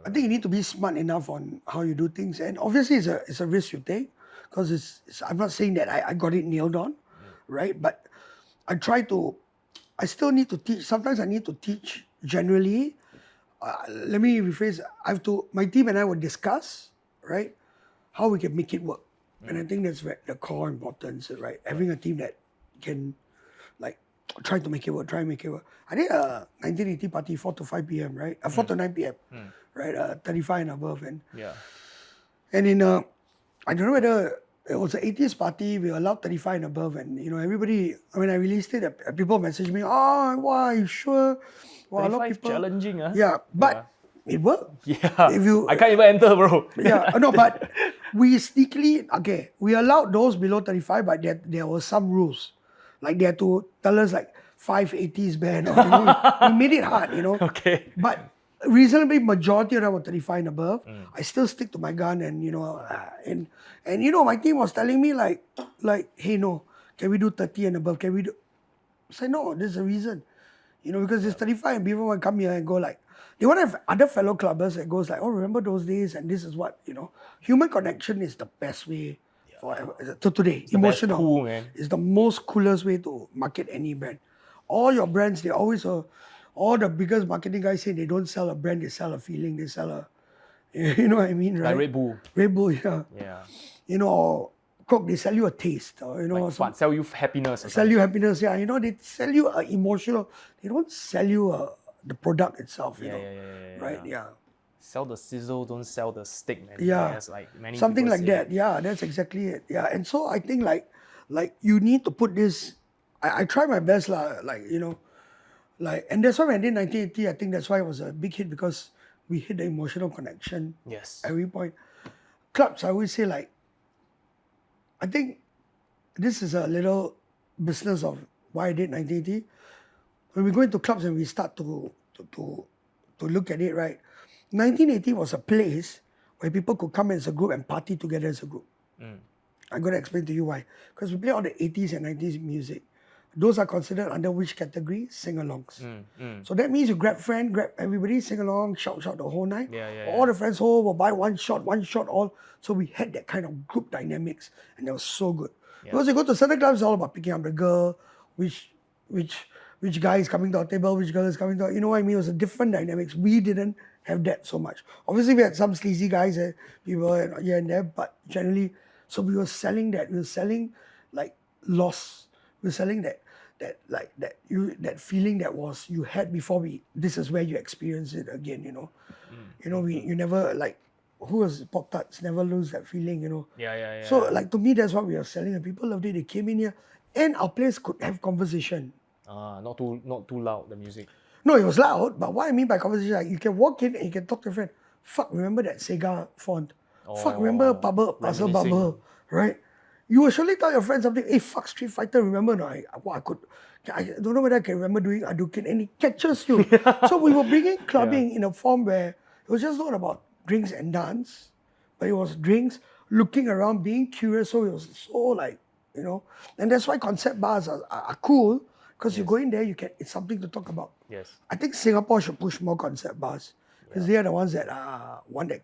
I think you need to be smart enough on how you do things, and obviously it's a risk you take because I'm not saying that I got it nailed on, right? But I still need to teach. Sometimes I need to teach generally. Let me rephrase. My team and I will discuss, right, how we can make it work, and I think that's the core importance, right? Having a team that can like try to make it work. I did a 1980 party 4 to 5 p.m. right? 4 to 9 p.m. Right? 35 and above, and in I don't know whether it was an 80s party. We allowed 35 and above, and everybody. When I released it, people messaged me, "Oh, wow, you sure?" Wow, a lot of people challenging, Yeah, but it worked. Yeah, I can't even enter, bro. No, but we sneakily we allowed those below 35, but there were some rules. Like they had to tell us like 580s band. We made it hard, Okay. But reasonably majority of them were 35 and above. I still stick to my gun, and my team was telling me like, hey, no, can we do 30 and above? Can we do? I said no. There's a reason, because it's 35 and people want to come here and go like. They want to have other fellow clubbers that goes like, oh, remember those days, and this is what Human connection is the best way. To today, it's emotional cool, man. Is the most coolest way to market any brand. All your brands, they always all the biggest marketing guys say they don't sell a brand, they sell a feeling, they sell a, you know what I mean, right? Like Red Bull, yeah. Or Coke, they sell you a taste, or like sell you happiness. Sell you happiness, yeah. They sell you emotional. They don't sell you the product itself, right? Yeah. Sell the sizzle, don't sell the stick, man. Yeah, as like many something like say. that. Yeah, that's exactly it. Yeah, and so I think like you need to put this. I try my best lah. And that's why when I did 1980, I think that's why it was a big hit because we hit the emotional connection. Yes. At every point, clubs. I always say like, I think this is a little business of why I did 1980. When we go into clubs and we start to look at it, right? 1980 was a place where people could come as a group and party together as a group. I'm going to explain to you why. Because we play all the 80s and 90s music. Those are considered under which category? Sing-alongs. So that means you grab everybody, sing along, shout the whole night. All the friends will buy one shot all. So we had that kind of group dynamics, and that was so good. Because you go to certain clubs, it's all about picking up the girl, which guy is coming to our table, which girl is coming to, you know what I mean? It was a different dynamics. We didn't have that so much. Obviously, we had some sleazy guys, people here and there, but generally, so we were selling that. We were selling like loss. We were selling that feeling that was you had before this is where you experience it again, you never like, who was Pop Tarts never lose that feeling, So like to me, that's what we were selling, and people loved it. They came in here, and our place could have conversation. Not too loud, the music. No, it was loud, but what I mean by conversation, like you can walk in and you can talk to your friend. Fuck, remember that Sega font? Fuck, remember Puzzle Bubble, right? You will surely tell your friend something. Hey, fuck, Street Fighter, remember? No, I don't know whether I can remember doing Hadouken, and it catches you. So we were bringing clubbing in a form where it was just not about drinks and dance, but it was drinks, looking around, being curious. So it was so like, and that's why concept bars are cool. Because you go in there, it's something to talk about. Yes. I think Singapore should push more concept bars. Because they are the ones that want that,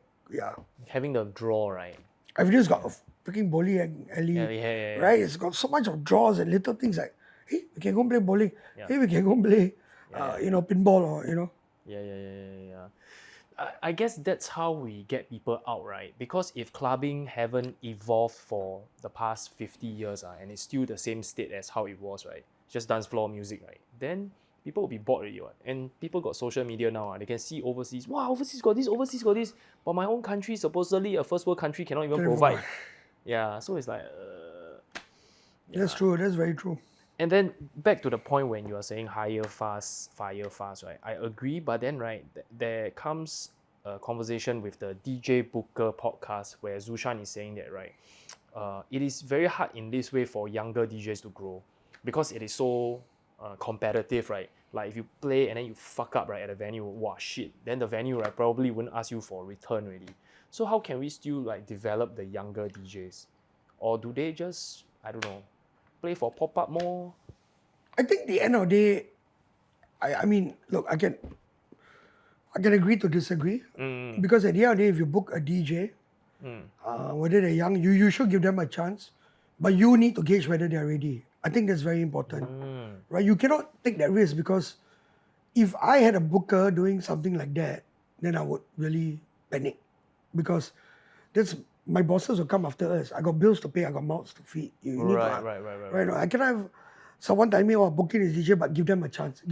Having the draw, right? Everybody's got a freaking bowling alley, Yeah. right? It's got so much of draws and little things like, hey, we can go play bowling. Yeah. Hey, we can go play, pinball or, Yeah. I guess that's how we get people out, right? Because if clubbing haven't evolved for the past 50 years and it's still the same state as how it was, right? Just dance floor music, right? Then people will be bored already, right? And people got social media now, they can see overseas, wow, overseas got this. But my own country, supposedly a first world country, cannot even provide. Yeah, so it's like... That's true, that's very true. And then back to the point when you are saying hire fast, fire fast, right? I agree, but then, right, there comes a conversation with the DJ Booker podcast where Zushan is saying that, right, it is very hard in this way for younger DJs to grow because it is so competitive, right? Like if you play and then you fuck up, right, at a venue, wow, shit, then the venue, right, probably wouldn't ask you for a return really. So how can we still like develop the younger DJs? Or do they just, I don't know, play for pop-up more? I think the end of the day, I mean, look, I can agree to disagree. Because at the end of the day, if you book a DJ, whether they're young, you should give them a chance. But you need to gauge whether they're ready. I think that's very important. Right? You cannot take that risk because if I had a booker doing something like that, then I would really panic. Because that's my bosses will come after us. I got bills to pay, I got mouths to feed. Right. I cannot have someone tell me, booking is DJ, but give them a chance.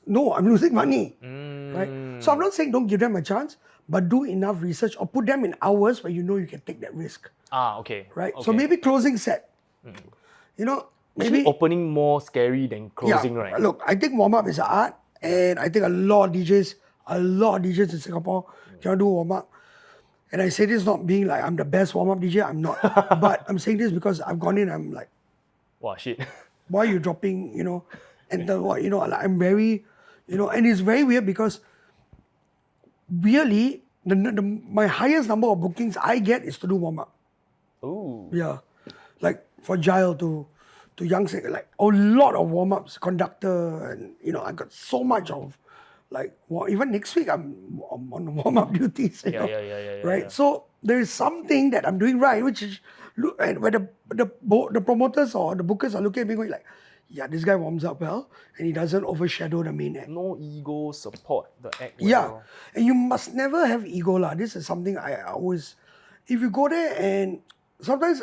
No, I'm losing money. Right? So I'm not saying don't give them a chance, but do enough research or put them in hours where you know you can take that risk. Okay. Right? Okay. So maybe closing set. Maybe actually opening more scary than closing, right? Look, I think warm-up is an art, and I think a lot of DJs in Singapore cannot do warm-up. And I say this not being like I'm the best warm-up DJ, I'm not. But I'm saying this because I've gone in, I'm like, wow, shit. Why are you dropping, and the what, like I'm very, and it's very weird because really, my highest number of bookings I get is to do warm-up. Ooh. Yeah. Like for Jail to Young Singer, like a lot of warm-ups, conductor, and I got so much of like even next week I'm on warm-up duties. Right? So there is something that I'm doing right, which is and where the promoters or the bookers are looking at me going like, yeah, this guy warms up well and he doesn't overshadow the main act. No ego, support the act well. Yeah. And you must never have ego lah. This is something I always, if you go there and sometimes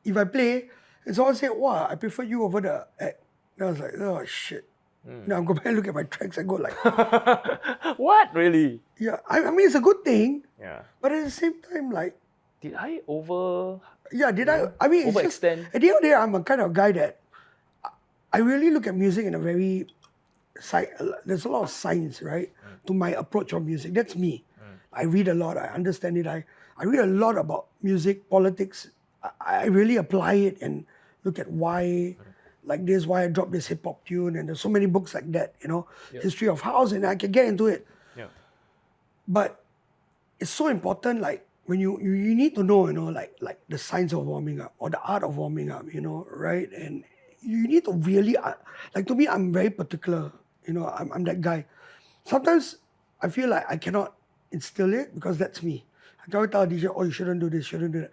if I play, and someone say, wow, I prefer you over the act. And I was like, oh shit. Now I go back and look at my tracks and go like, what? Really? Yeah, I mean, it's a good thing. Yeah. But at the same time, like, did I over... Yeah, did I? I mean, it's just, overextend? at the end of the day, I'm a kind of guy that I really look at music in a very, there's a lot of science, right? To my approach of music. That's me. I read a lot, I understand it. I read a lot about music, politics. I really apply it and look at why, like this, why I dropped this hip hop tune, and there's so many books like that, history of house, and I can get into it. Yeah. But it's so important, like when you need to know, like the science of warming up or the art of warming up, right? And you need to really, like to me, I'm very particular, I'm that guy. Sometimes I feel like I cannot instill it because that's me. I can't tell a DJ, oh, you shouldn't do this, shouldn't do that.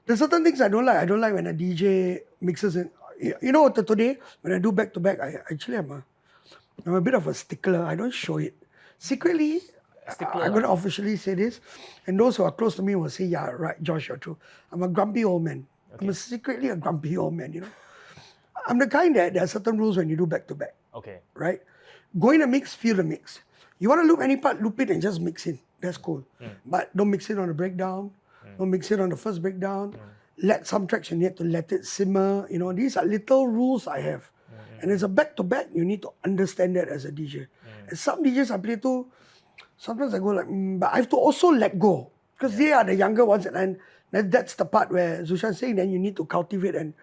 There's certain things I don't like. I don't like when a DJ mixes in. Today, when I do back-to-back, I'm a bit of a stickler. I don't show it. Secretly, I'm going to officially say this, and those who are close to me will say, yeah, right, Josh, you're true. I'm a grumpy old man. Okay. I'm secretly a grumpy old man, I'm the kind that there are certain rules when you do back-to-back. Okay. Right? Go in a mix, feel the mix. You want to loop any part, loop it and just mix in. That's cool. But don't mix it on the breakdown. Don't mix it on the first breakdown. Let some tracks, you need to let it simmer. These are little rules I have. And as a back-to-back, you need to understand that as a DJ. And some DJs I play to, sometimes I go like, but I have to also let go. Because they are the younger ones. And that's the part where Zushan's saying, then you need to cultivate and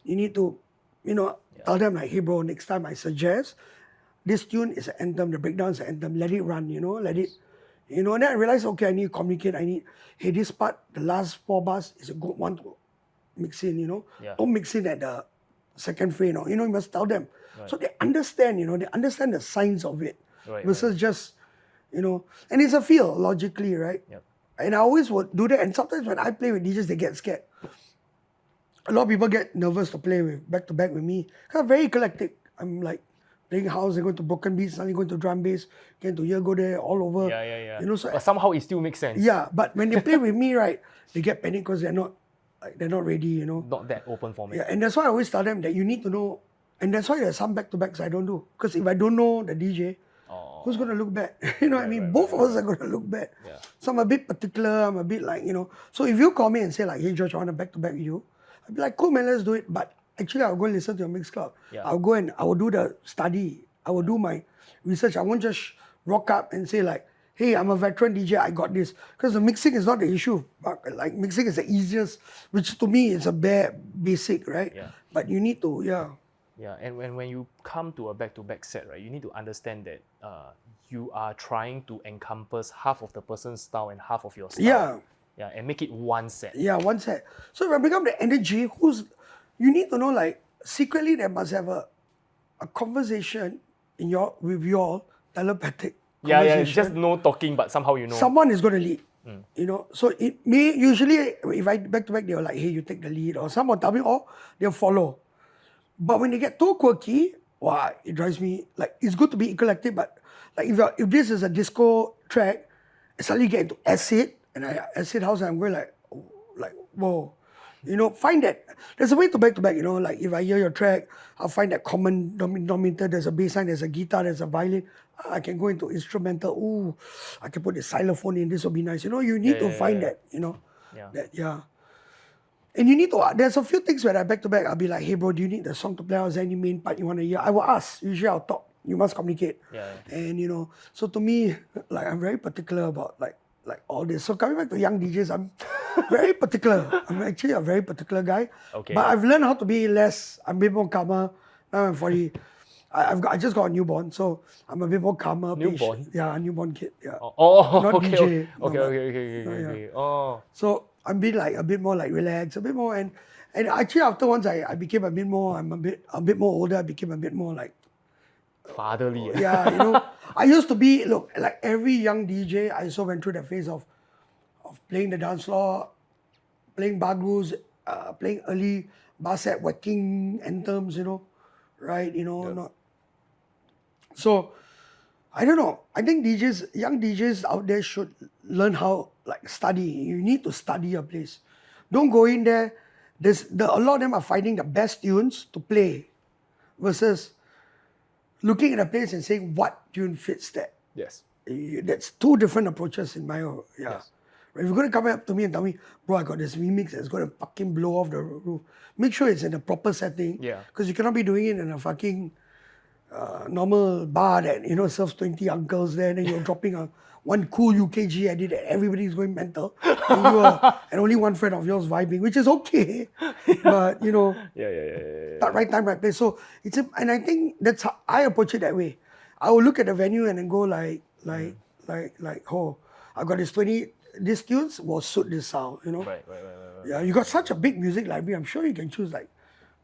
you need to, tell them like, hey bro, next time I suggest, this tune is an anthem, the breakdown is an anthem, let it run, let it, and then I realize, okay, I need to communicate, hey, this part, the last 4 bars is a good one to mix in, Don't mix in at the second frame, you must tell them. Right. So they understand, they understand the science of it versus just, you know. And it's a feel, logically, right? Yep. And I always would do that. And sometimes when I play with DJs, they get scared. A lot of people get nervous to play with back-to-back with me. Because I'm very eclectic. I'm like playing house, then going to broken beats, suddenly going to drum bass, getting to here, go there, all over. Yeah. You know, so But somehow it still makes sense. yeah, but when they play with me, right, they get panicked because they're not ready, you know. Not that open format. Yeah, and that's why I always tell them that you need to know, and that's why there's some back-to-backs I don't do. Because if I don't know the DJ, who's going to look bad? You know what I mean? Both of us are going to look bad. Yeah. So I'm a bit particular, I'm a bit like, you know. So if you call me and say like, hey George, I want to back-to-back with you, I'll be like, cool man, let's do it. But actually I'll go and listen to your mix club. Yeah. I'll go and I will do the study. I will do my research. I won't just rock up and say like, hey, I'm a veteran DJ, I got this. Because the mixing is not the issue. Like mixing is the easiest, which to me is a bare basic, right? Yeah. But you need to, Yeah, and when you come to a back-to-back set, right, you need to understand that you are trying to encompass half of the person's style and half of your style. Yeah. Yeah, and make it one set. Yeah, one set. So if I bring up the energy, you need to know like secretly there must have a conversation with your telepathic Yeah, conversation. it's just no talking, but somehow you know. Someone is going to lead. You know, so it may usually if I back to back, they're like, hey, you take the lead, or someone tell me, or they'll follow. But when they get too quirky, wow, it drives me like it's good to be eclectic, but like if this is a disco track, I suddenly get into acid and acid house, and I'm going like whoa. You know, find that. There's a way to back, you know, like if I hear your track, I'll find that common denominator. There's a bass line, there's a guitar, there's a violin. I can go into instrumental. Ooh, I can put the xylophone in. This will be nice. You know, you need to find that, you know. Yeah. And you need to, there's a few things where I back to back, I'll be like, hey bro, do you need the song to play out? Is there any main part you want to hear? I will ask. Usually I'll talk. You must communicate. Yeah. And you know, so to me, like I'm very particular about like all this. So coming back to young DJs, I'm very particular. I'm actually a very particular guy. Okay. But I've learned how to be less. I'm a bit more calmer. Now I'm 40. I just got a newborn, so I'm a bit more calmer. Newborn? Patient. Yeah, a newborn kid. Yeah. Not DJ. Okay. No, Okay. Oh. So I'm being like a bit more like relaxed, a bit more, and actually after once I became a bit more. I'm a bit more older. I became a bit more like Fatherly. yeah, you know. I used to be like every young DJ. I also went through the phase of playing the dance floor, playing bar grooves, playing early bar set, whacking anthems, you know, right? You know, not. So, I don't know. I think young DJs out there should learn how, like, study. You need to study your place. Don't go in there. A lot of them are finding the best tunes to play versus looking at a place and saying what tune fits that. Yes. That's two different approaches in my Yes. If you're going to come up to me and tell me, bro, I got this remix that's going to fucking blow off the roof, make sure it's in a proper setting. Yeah. Because you cannot be doing it in a fucking normal bar that, you know, serves 20 uncles there, and then you're dropping one cool UKG edit and everybody's going mental. And only one friend of yours vibing, which is okay. But, you know, Yeah. right time, right place. So and I think that's how I approach it that way. I will look at the venue and then go like, oh, I got these tunes will suit this sound, you know. Right. Yeah, you got such a big music library. I'm sure you can choose like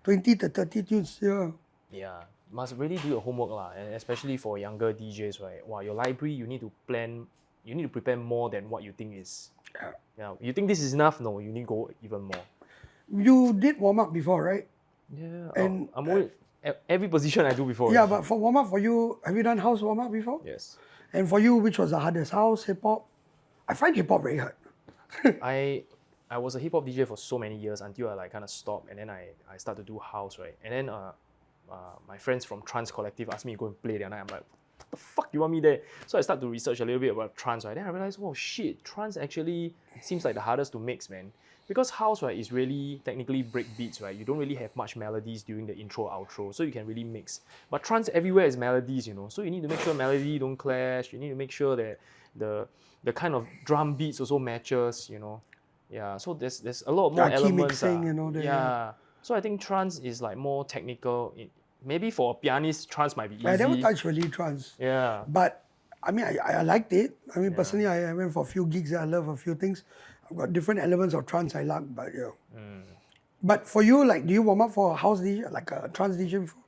20 to 30 tunes. Yeah. Yeah. Must really do your homework lah, and especially for younger DJs, right? Wow, your library you need to plan. You need to prepare more than what you think is. Yeah. You think this is enough? No, you need to go even more. You did warm up before, right? Yeah. And I'm always, every position I do before. yeah, but for warm up for you, have you done house warm up before? Yes. And for you, which was the hardest? House, hip hop? I find hip hop very hard. I was a hip hop DJ for so many years until I like kind of stopped, and then I started to do house, right? And then my friends from Trance Collective asked me to go and play there, and I'm like, what the fuck you want me there? So I started to research a little bit about trance, right? Then I realized, oh shit, trance actually seems like the hardest to mix, man. Because house, right, is really technically break beats, right? You don't really have much melodies during the intro, outro, so you can really mix. But trance everywhere is melodies, you know. So you need to make sure melody don't clash. You need to make sure that the kind of drum beats also matches, you know. Yeah, so there's a lot more key elements. mixing and all that. Yeah. So I think trance is like more technical. Maybe for a pianist, trance might be easy. I never touched really trance. Yeah. But I mean, I liked it. I mean, personally, I went for a few gigs. I love a few things. I've got different elements of trance I like, but yeah. But for you, like, do you warm up for a house DJ, like a trance DJ before?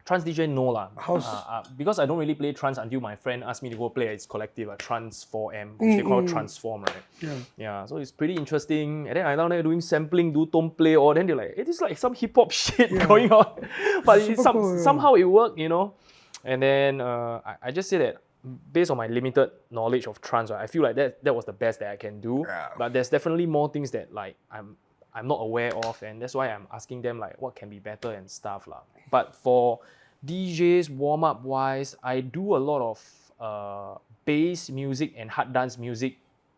Trance DJ, no lah. How's- because I don't really play trance until my friend asked me to go play at his collective, Trance 4M, which they call Transform, right? Yeah, so it's pretty interesting. And then I down there doing sampling, do tone play, or then they're like, it is like some hip hop shit going on. But somehow it worked, you know. And then I just say that based on my limited knowledge of trance, right, I feel like that was the best that I can do. Yeah. But there's definitely more things that like I'm not aware of, and that's why I'm asking them like what can be better and stuff lah. But for DJs warm up wise, I do a lot of bass music and hard dance music,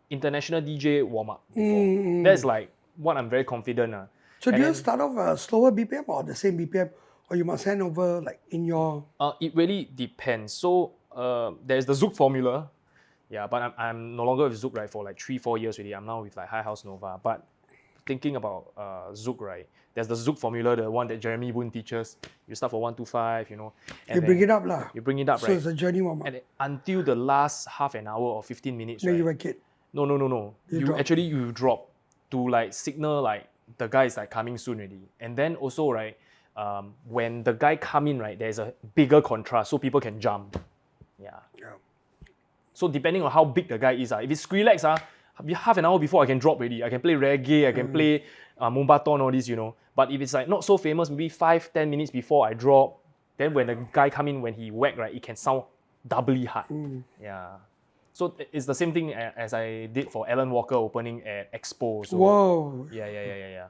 international DJ warm up before. That's like what I'm very confident. So do you start off a slower BPM or the same BPM, or you must hand over like in your? It really depends. So there's the Zouk formula, yeah. But I'm no longer with Zouk, right, for like 3-4 years already. I'm now with like High House Nova. But thinking about Zouk, right? There's the Zouk formula, the one that Jeremy Boone teaches. You start for 1 to 5, you know. And You bring it up lah. You bring it up, So right? it's a journey warm up. And until the last half an hour or 15 minutes, Then right? you whack it. No. You You drop. actually you drop to like signal like the guy is like coming soon already. And then also, right, when the guy come in, right, there's a bigger contrast so people can jump. Yeah. So depending on how big the guy is, if it's Skrillex, half an hour before I can drop already. I can play reggae, I can play Mumbaton, all this, you know. But if it's like not so famous, maybe 5-10 minutes before I drop, then when the guy come in, when he whack, right, it can sound doubly hard. Yeah. So it's the same thing as I did for Alan Walker opening at Expo. So Whoa. Yeah.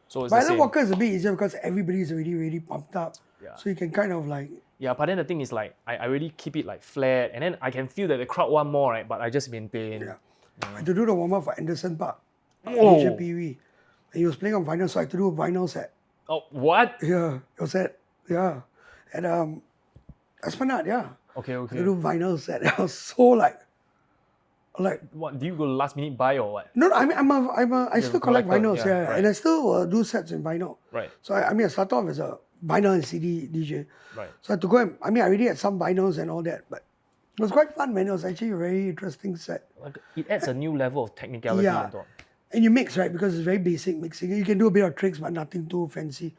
So it's But the Alan same. Walker is a bit easier because everybody's already really pumped up. Yeah. So you can kind of like. Yeah, but then the thing is like I really keep it like flat, and then I can feel that the crowd want more, right? But I just maintain. Yeah. I had to do the warm up for Anderson Park. Oh. DJ Pee-wee. And he was playing on vinyl, so I had to do a vinyl set. Oh, what? Yeah, it was at Esplanade, yeah. Okay. To do vinyl set. I was so like What do you go last minute buy or what? no, I mean I still collect collector, vinyls, yeah, yeah, right. and I still do sets in vinyl. Right. So I started off as a vinyl and CD DJ. Right. So I had to go and I already had some vinyls and all that, but it was quite fun, man. It was actually a very interesting set. Like, it adds a new level of technicality. Yeah. I thought. And you mix, right? Because it's very basic mixing. You can do a bit of tricks, but nothing too fancy.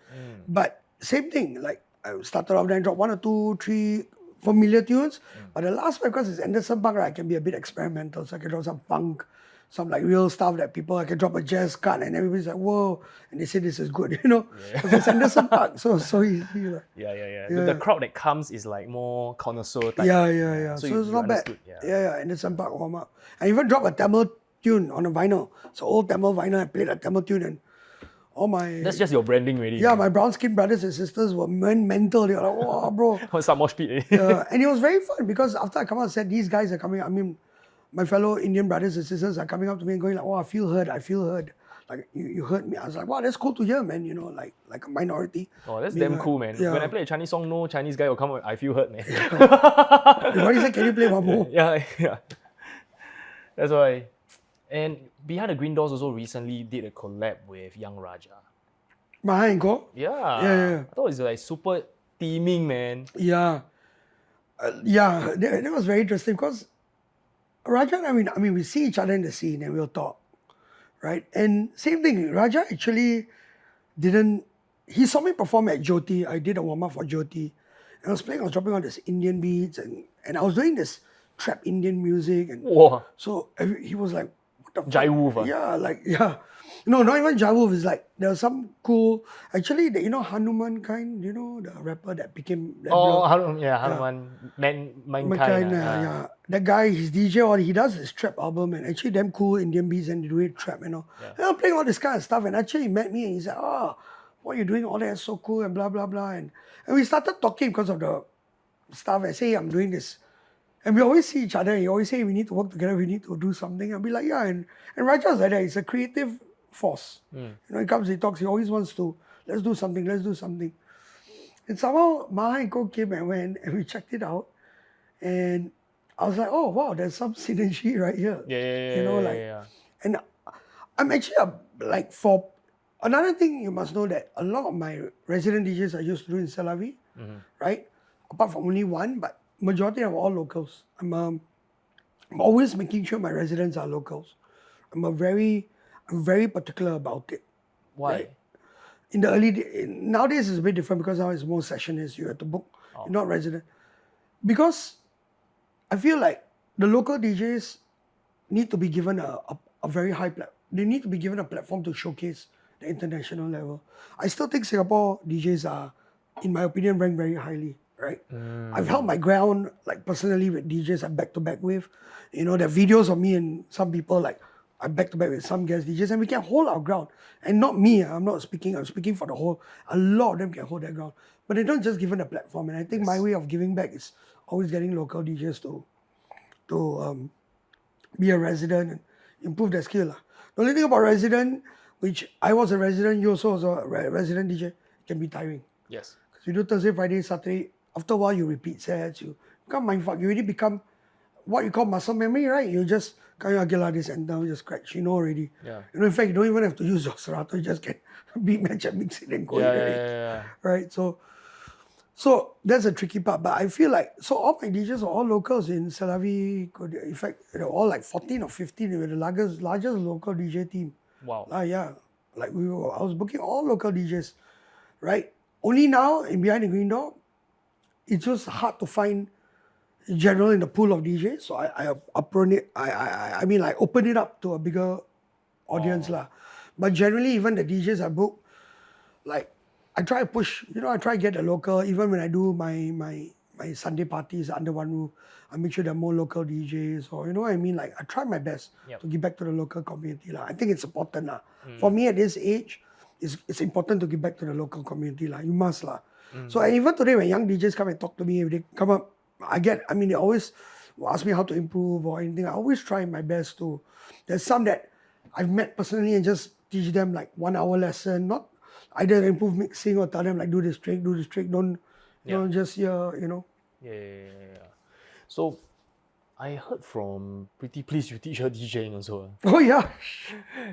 But same thing, like I started off then drop 1 or 2, 3 familiar tunes. But the last one, because it's Anderson Park, right, I can be a bit experimental. So I can drop some funk, some like real stuff that people, I can drop a jazz cut and everybody's like, whoa. And they say this is good, you know? Because it's Anderson Park. So easy. Like, Yeah. The crowd that comes is like more connoisseur type. yeah. So So, you- it's you not bad. understood, yeah. Yeah. Anderson Park warm up. I even dropped a Tamil tune on a vinyl. So old Tamil vinyl, I played a Tamil tune and all my That's just your branding, really. my brown skin brothers and sisters were mental. They were like, wow, bro. Some more speed. And it was very fun because after I come out and said, these guys are coming, I mean, my fellow Indian brothers and sisters are coming up to me and going like, oh, I feel heard. Like, you heard me. I was like, wow, that's cool to hear, man. You know, like a minority. Oh, that's being damn like- cool, man. Yeah. When I play a Chinese song, no Chinese guy will come. I feel hurt, man. Everybody said, can you play one more? yeah. That's why. And Behind the Green Doors also recently did a collab with Young Raja. Maha and Go? Yeah. Yeah. I thought it's like super teaming, man. Yeah. That was very interesting because Raja and I mean, we see each other in the scene and we'll talk, right? And same thing, Raja actually he saw me perform at Jyoti. I did a warm-up for Jyoti. And I was dropping on this Indian beats and I was doing this trap Indian music. And Whoa. so he was like, what the fuck? Jai Wolf, Yeah. No, not even Jai Wolf. It's like, there was some cool, actually, Hanuman kind, the rapper that became... That Hanuman, Mankind. yeah. That guy, his DJ, or he does his trap album and actually damn cool Indian beats and they do it trap, And I'm playing all this kind of stuff and actually he met me and he said, oh, what you're doing, all that is so cool and blah, blah, blah. And we started talking because of the stuff. I say, I'm doing this. And we always see each other and he always say, we need to work together, we need to do something. I'll be like, yeah. And Raja's like that. He's a creative force. He comes, he talks, he always wants to, let's do something. And somehow Maha and Co came and went and we checked it out. And I was like, oh, wow, there's some synergy right here. Yeah. And I'm actually, for another thing, you must know that a lot of my resident DJs I used to do in Tel Aviv, right? Apart from only one, but majority are all locals. I'm always making sure my residents are locals. I'm very particular about it. Why? Right. in the nowadays it's a bit different because now it's more sessionist. You have to book, you're not resident. Because I feel like the local DJs need to be given a very high platform. They need to be given a platform to showcase the international level. I still think Singapore DJs are, in my opinion, ranked very highly, right? I've held my ground, like personally with DJs I'm back to back with. You know, there are videos of me and some people like I'm back to back with some guest DJs and we can hold our ground. And not me, I'm speaking for the whole. A lot of them can hold their ground. But they don't just given a platform. And I think my way of giving back is always getting local DJs to be a resident and improve their skill. The only thing about resident, which I was a resident, you also was a resident DJ, it can be tiring. Yes. Because you do Thursday, Friday, Saturday, after a while you repeat sets, you become mindfuck, you already become what you call muscle memory, right? You just okay lah, this and down, just scratch, you know already. Yeah. You know, in fact, you don't even have to use your serato, you just get beat match and mix it and go Yeah. right? So that's a tricky part. But I feel like, so all my DJs are all locals in Selawi. In fact, they're all like 14 or 15. We were the largest local DJ team. Wow. Yeah. Like I was booking all local DJs, right? Only now, in Behind the Green Door, it's just hard to find in general in the pool of DJs. So I open it up to a bigger audience lah. But generally, even the DJs I book, like, I try to push, I try to get a local, even when I do my Sunday parties under one roof, I make sure there are more local DJs or, you know what I mean? Like, I try my best to give back to the local community. I think it's important. For me at this age, it's important to give back to the local community. You must. So even today, when young DJs come and talk to me, if they come up, they always ask me how to improve or anything. I always try my best to. There's some that I've met personally and just teach them like 1 hour lesson, not either improve mixing or tell them like do this trick, don't just Yeah. So I heard from Pretty Please you teach her DJing also. Oh yeah.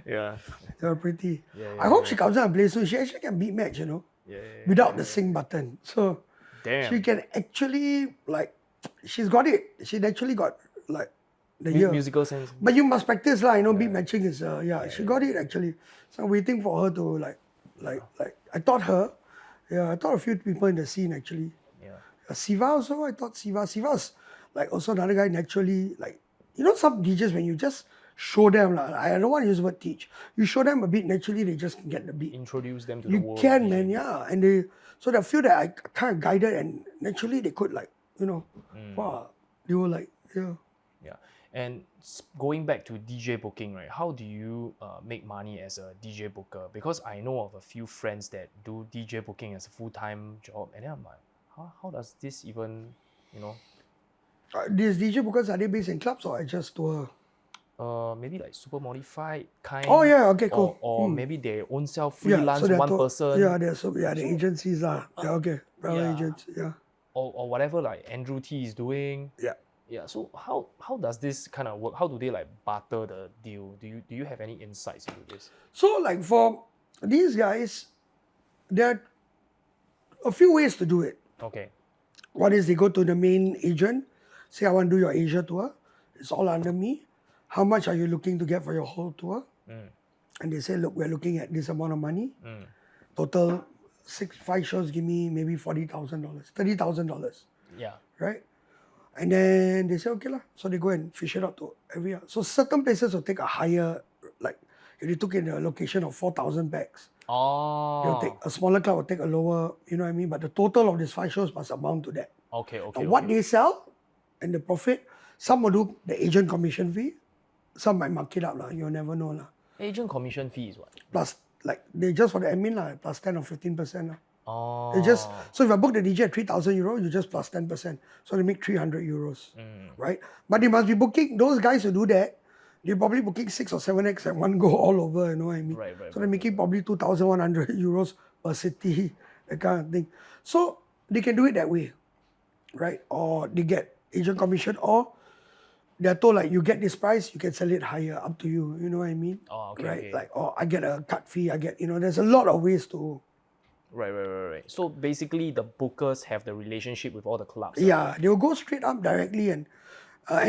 Yeah. They're pretty. I hope she comes out and plays soon. She actually can beat match, without the sing button. So she can actually she's got it. She actually got like the musical sense. But you must practice beat matching is she got it actually. So I'm waiting for her to I taught her. Yeah, I taught a few people in the scene actually. Yeah. Siva also, I taught Siva. Siva's like also another guy naturally, some DJs when you just show them, I don't want to use the word teach. You show them a bit naturally, they just can get the beat. Introduce them to the world. You can, man, yeah. And there are few that I kind of guided and naturally they could wow, they were like, yeah. Yeah. And going back to DJ booking, right? How do you make money as a DJ booker? Because I know of a few friends that do DJ booking as a full-time job, and then I'm like, how does this even, These DJ bookers, are they based in clubs or just tour? Maybe like super modified kind. Oh yeah, okay, cool. Or maybe they own self freelance person. Yeah, the agencies are. Okay, travel agents. Yeah. Or whatever like Andrew T is doing. Yeah. Yeah. So how does this kind of work? How do they barter the deal? Do you have any insights into this? So for these guys, there are a few ways to do it. Okay. One is they go to the main agent, say I want to do your Asia tour. It's all under me. How much are you looking to get for your whole tour? And they say, look, we're looking at this amount of money. Total 5 shows give me maybe $40,000, $30,000. Yeah. Right? And then they say, okay lah. So they go and fish it out to every year. So certain places will take a higher, if they took in a location of 4,000 bags, they'll take a smaller club will take a lower, you know what I mean? But the total of these 5 shows must amount to that. Okay. Now, what they sell and the profit, some will do the agent commission fee, some might mark it up lah. You'll never know lah. Agent commission fee is what? Plus, they just for the admin lah, plus 10 or 15% lah. Oh. So if I book the DJ at 3,000 euros, you just plus 10%. So they make 300 euros, right? But they must be booking, those guys who do that, they're probably booking 6 or 7 acts at one go all over, you know what I mean? Right, so they're making probably 2,100 euros per city, that kind of thing. So they can do it that way, right? Or they get agent commission, or they're told you get this price, you can sell it higher, up to you, you know what I mean? Oh, okay. Right? Okay. Or I get a cut fee, I get, there's a lot of ways to... Right. So basically the bookers have the relationship with all the clubs. Yeah, they will go straight up directly and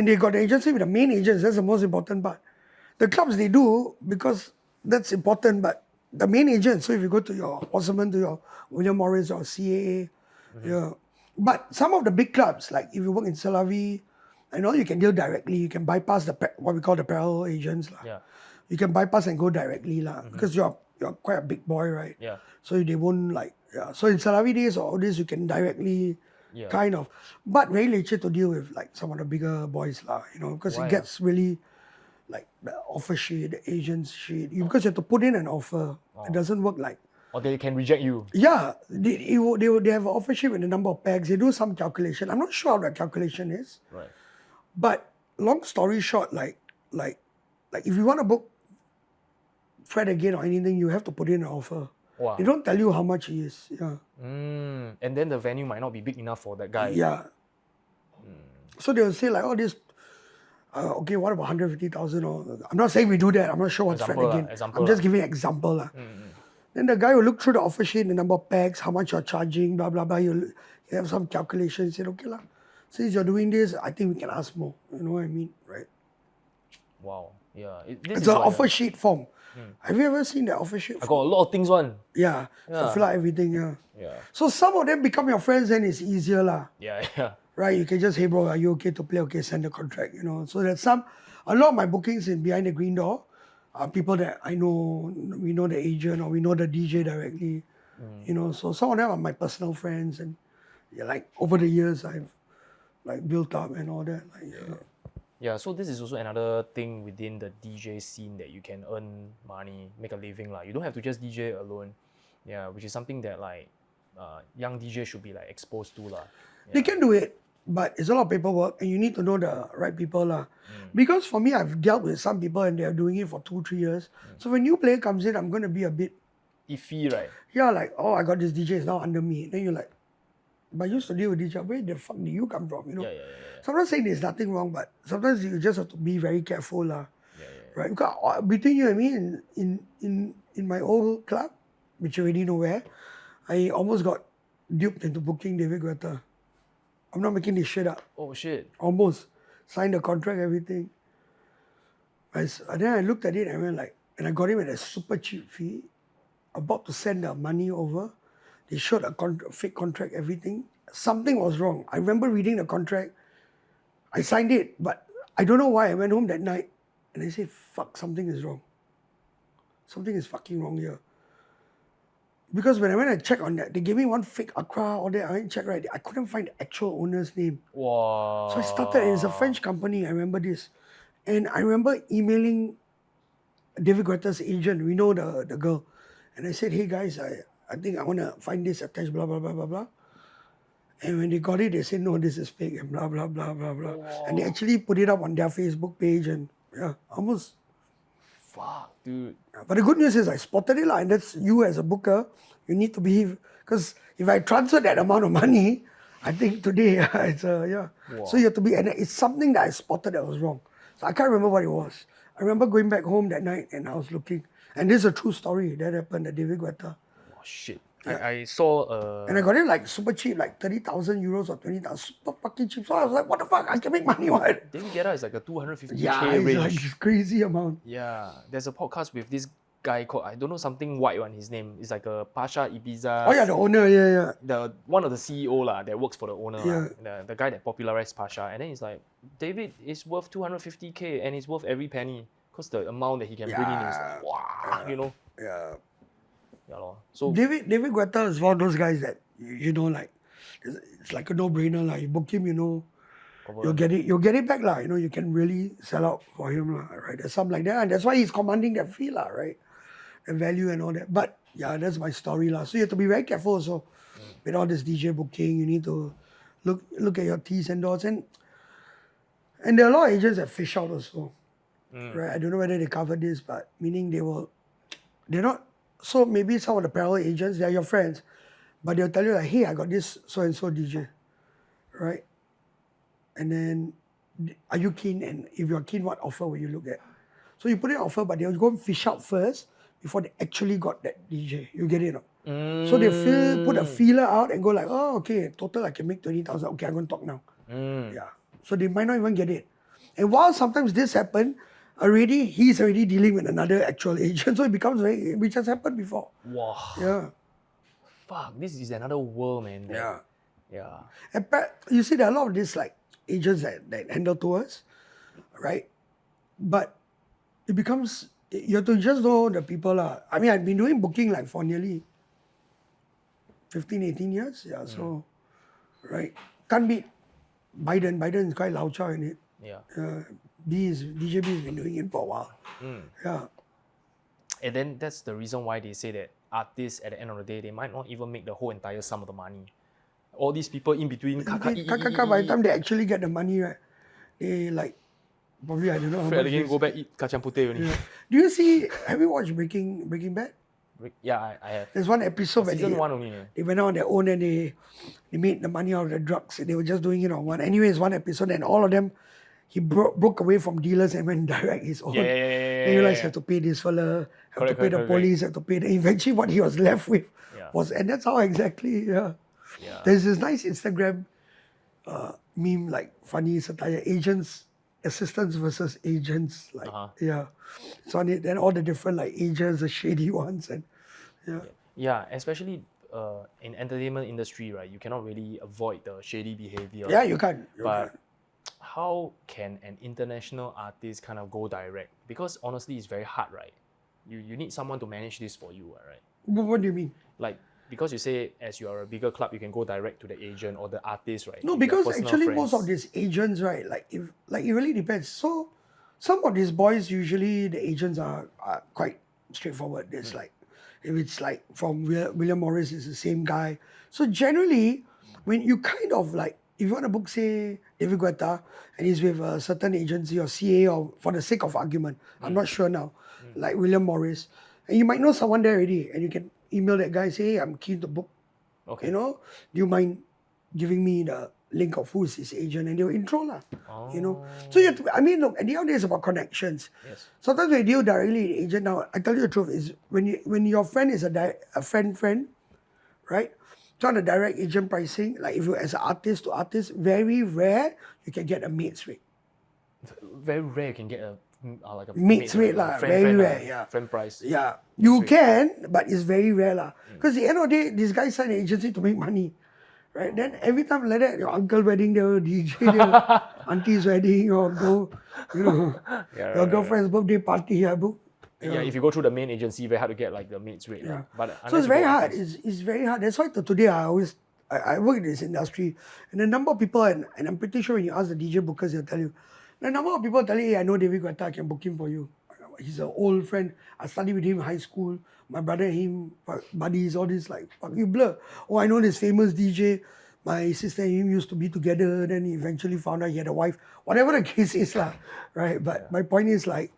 they got the agency with the main agents. That's the most important part. The clubs they do, because that's important, but the main agent. So if you go to your Osman, to your William Morris or CAA, yeah. But some of the big clubs, like if you work in Salavi, you can deal directly. You can bypass what we call the parallel agents. Yeah. You can bypass and go directly because you're quite a big boy, right? Yeah. So they won't So in Salavi days or all this, you can directly kind of, but very legit to deal with like some of the bigger boys because it gets really like the offer sheet, the agent's sheet. Because you have to put in an offer. It doesn't work like. Or they can reject you. Yeah, they have an offer sheet with the number of packs. They do some calculation. I'm not sure how that calculation is. Right. But long story short, like if you want to book Fred again or anything, you have to put in an offer. Wow. They don't tell you how much he is. Yeah. And then the venue might not be big enough for that guy. Yeah. So they'll say like, oh, this. Okay, what about 150,000? Or I'm not saying we do that. I'm not sure what's Fred again. I'm just giving an example. Then the guy will look through the offer sheet, the number of packs, how much you're charging, blah blah blah. You have some calculations. Say, okay lah. Since you're doing this, I think we can ask more. You know what I mean, right? Wow. Yeah. It's an offer sheet form. Have you ever seen the offer sheet? I got a lot of things on. Yeah. So fill out everything. Yeah. Yeah. So some of them become your friends, and it's easier lah. Yeah. Yeah. Right? You can just, hey bro, are you okay to play? Okay, send the contract. So there's a lot of my bookings in Behind the Green Door are people that I know. We know the agent or we know the DJ directly. So some of them are my personal friends, and like over the years I've like built up and all that. Yeah, so this is also another thing within the DJ scene that you can earn money, make a living lah. You don't have to just DJ alone. Yeah, which is something that like young DJs should be like exposed to lah. Yeah. They can do it, but it's a lot of paperwork, and you need to know the right people lah. Because for me, I've dealt with some people and they are doing it for 2-3 years. So when new player comes in, I'm going to be a bit iffy, right? Yeah, like, oh, I got this DJ, it's now under me. Then you're like, but I used to deal with DJ, where the fuck did you come from? Yeah. So I'm not saying there's nothing wrong, but sometimes you just have to be very careful lah. Right? Because between you and me, in my old club, which you already know where, I almost got duped into booking David Guetta. I'm not making this shit up. Oh shit. Almost. Signed the contract, everything. Then I looked at it and went like, and I got him at a super cheap fee, about to send the money over. They showed a fake contract, everything. Something was wrong. I remember reading the contract. I signed it, but I don't know why. I went home that night and I said, fuck, something is wrong. Something is fucking wrong here. Because when I went and checked on that, they gave me one fake Accra, all that. I went and checked, right? I couldn't find the actual owner's name. Wow. So I started, and it's a French company, I remember this. And I remember emailing David Guetta's agent, we know the girl. And I said, hey guys, I think I want to find this attached, blah, blah, blah, blah, blah. And when they got it, they said, no, this is fake, and blah, blah, blah, blah, blah. Wow. And they actually put it up on their Facebook page, and almost. Fuck, dude. But the good news is I spotted it, and that's you as a booker. You need to behave, because if I transfer that amount of money, I think today, it's Wow. So you have to be, and it's something that I spotted that was wrong. So I can't remember what it was. I remember going back home that night, and I was looking, and this is a true story that happened at David Guetta. Oh, shit. Yeah. I saw and I got it like super cheap, like 30,000 euros or 20,000, super fucking cheap. So I was like, what the fuck? I can make money, what? David Guetta is like a 250K it's range. like this crazy amount. Yeah, there's a podcast with this guy called, I don't know, something white one, his name. It's like a Pasha Ibiza. Oh yeah, the owner, yeah. One of the CEO lah, that works for the owner. Yeah. The guy that popularized Pasha. And then he's like, David is worth 250K and he's worth every penny. Because the amount that he can bring in is like, wow, Yeah. Yeah, lor. So David Guetta is one of those guys that like it's like a no-brainer lah. You book him, you'll get it back lah. You can really sell out for him lah, right? There's something like that, and that's why he's commanding that fee lah, right? The value and all that. But yeah, that's my story lah. So you have to be very careful also with all this DJ booking. You need to look at your T's and dots, and there are a lot of agents that fish out also, right? I don't know whether they cover this, but meaning they're not. So maybe some of the parallel agents, they're your friends, but they'll tell you like, hey, I got this so-and-so DJ, right? And then, are you keen? And if you're keen, what offer will you look at? So you put in an offer, but they'll go and fish out first before they actually got that DJ. You get it? So they put a feeler out and go like, oh, okay, total I can make 20,000. Okay, I'm going to talk now. Yeah. So they might not even get it. And while sometimes this happen, he's already dealing with another actual agent, so it becomes which has happened before. Wow. Yeah. Fuck, this is another world, man. Yeah. Yeah. And you see, there are a lot of these like agents that handle tours, right? But it becomes, you have to just know the people. I mean, I've been doing booking like for nearly 15, 18 years. Yeah, so, right. Can't beat Biden. Biden is quite loud chow in it. Yeah. DJ B has been doing it for a while. Yeah. And then that's the reason why they say that artists at the end of the day, they might not even make the whole entire sum of the money. All these people in between, By the time they actually get the money, right, they like, probably, I don't know how much. Again, go back, eat kacang putih only. Yeah. Do you see, have you watched Breaking Bad? Yeah, I have. There's one episode where Season 1 only. they went on their own and they made the money out of the drugs. They were just doing it on one. Anyways, one episode and all of them, he broke away from dealers and went direct his own. Yeah. Then you realize you have to pay this fella, have to pay the police, have to pay the... Eventually what he was left with was... And that's how exactly, There's this nice Instagram meme, like funny satire, agents, assistants versus agents. Like, it's on it. Then all the different like agents, the shady ones. And Yeah, especially in entertainment industry, right? You cannot really avoid the shady behavior. Yeah, you can't. But how can an international artist kind of go direct? Because honestly, it's very hard, right? You need someone to manage this for you, right? What do you mean? Like, because you say as you are a bigger club, you can go direct to the agent or the artist, right? No, because actually most of these agents, right, it really depends. So some of these boys, usually the agents are quite straightforward. There's like, if it's like from William Morris, it's the same guy. So generally, when you kind of like, if you want to book, say, David Guetta, and he's with a certain agency or CA, or for the sake of argument, I'm not sure now, like William Morris, and you might know someone there already, and you can email that guy, say, hey, I'm keen to book. Okay. You know, do you mind giving me the link of who is his agent? And they'll intro lah. You know, so you have to, I mean, look, at the end of the day, it's about connections. Yes. Sometimes we deal directly with the agent. Now, I tell you the truth, is when your friend is a friend, right? So on the direct agent pricing, like if you as an artist to artist, very rare you can get a mate's rate. Very rare you can get a like a mate's rate lah, very rare. Yeah. Friend price. Yeah, you can, but it's very rare lah. Because at the end of the day, this guy signed an agency to make money, right? Then every time like that, your uncle wedding, they'll DJ, auntie's wedding, or go, you know, your girlfriend's birthday party, I book. Yeah, if you go through the main agency, very hard to get like the mate's rate. Yeah. But so it's very hard. It's very hard. That's why today I work in this industry, and the number of people, and I'm pretty sure when you ask the DJ bookers, they'll tell you, the number of people tell you, hey, I know David Guetta, I can book him for you. He's an old friend. I studied with him in high school. My brother and him, buddies, all this, like, fuck you blur. Oh, I know this famous DJ. My sister and him used to be together. Then he eventually found out he had a wife. Whatever the case is, lah, right? But my point is, like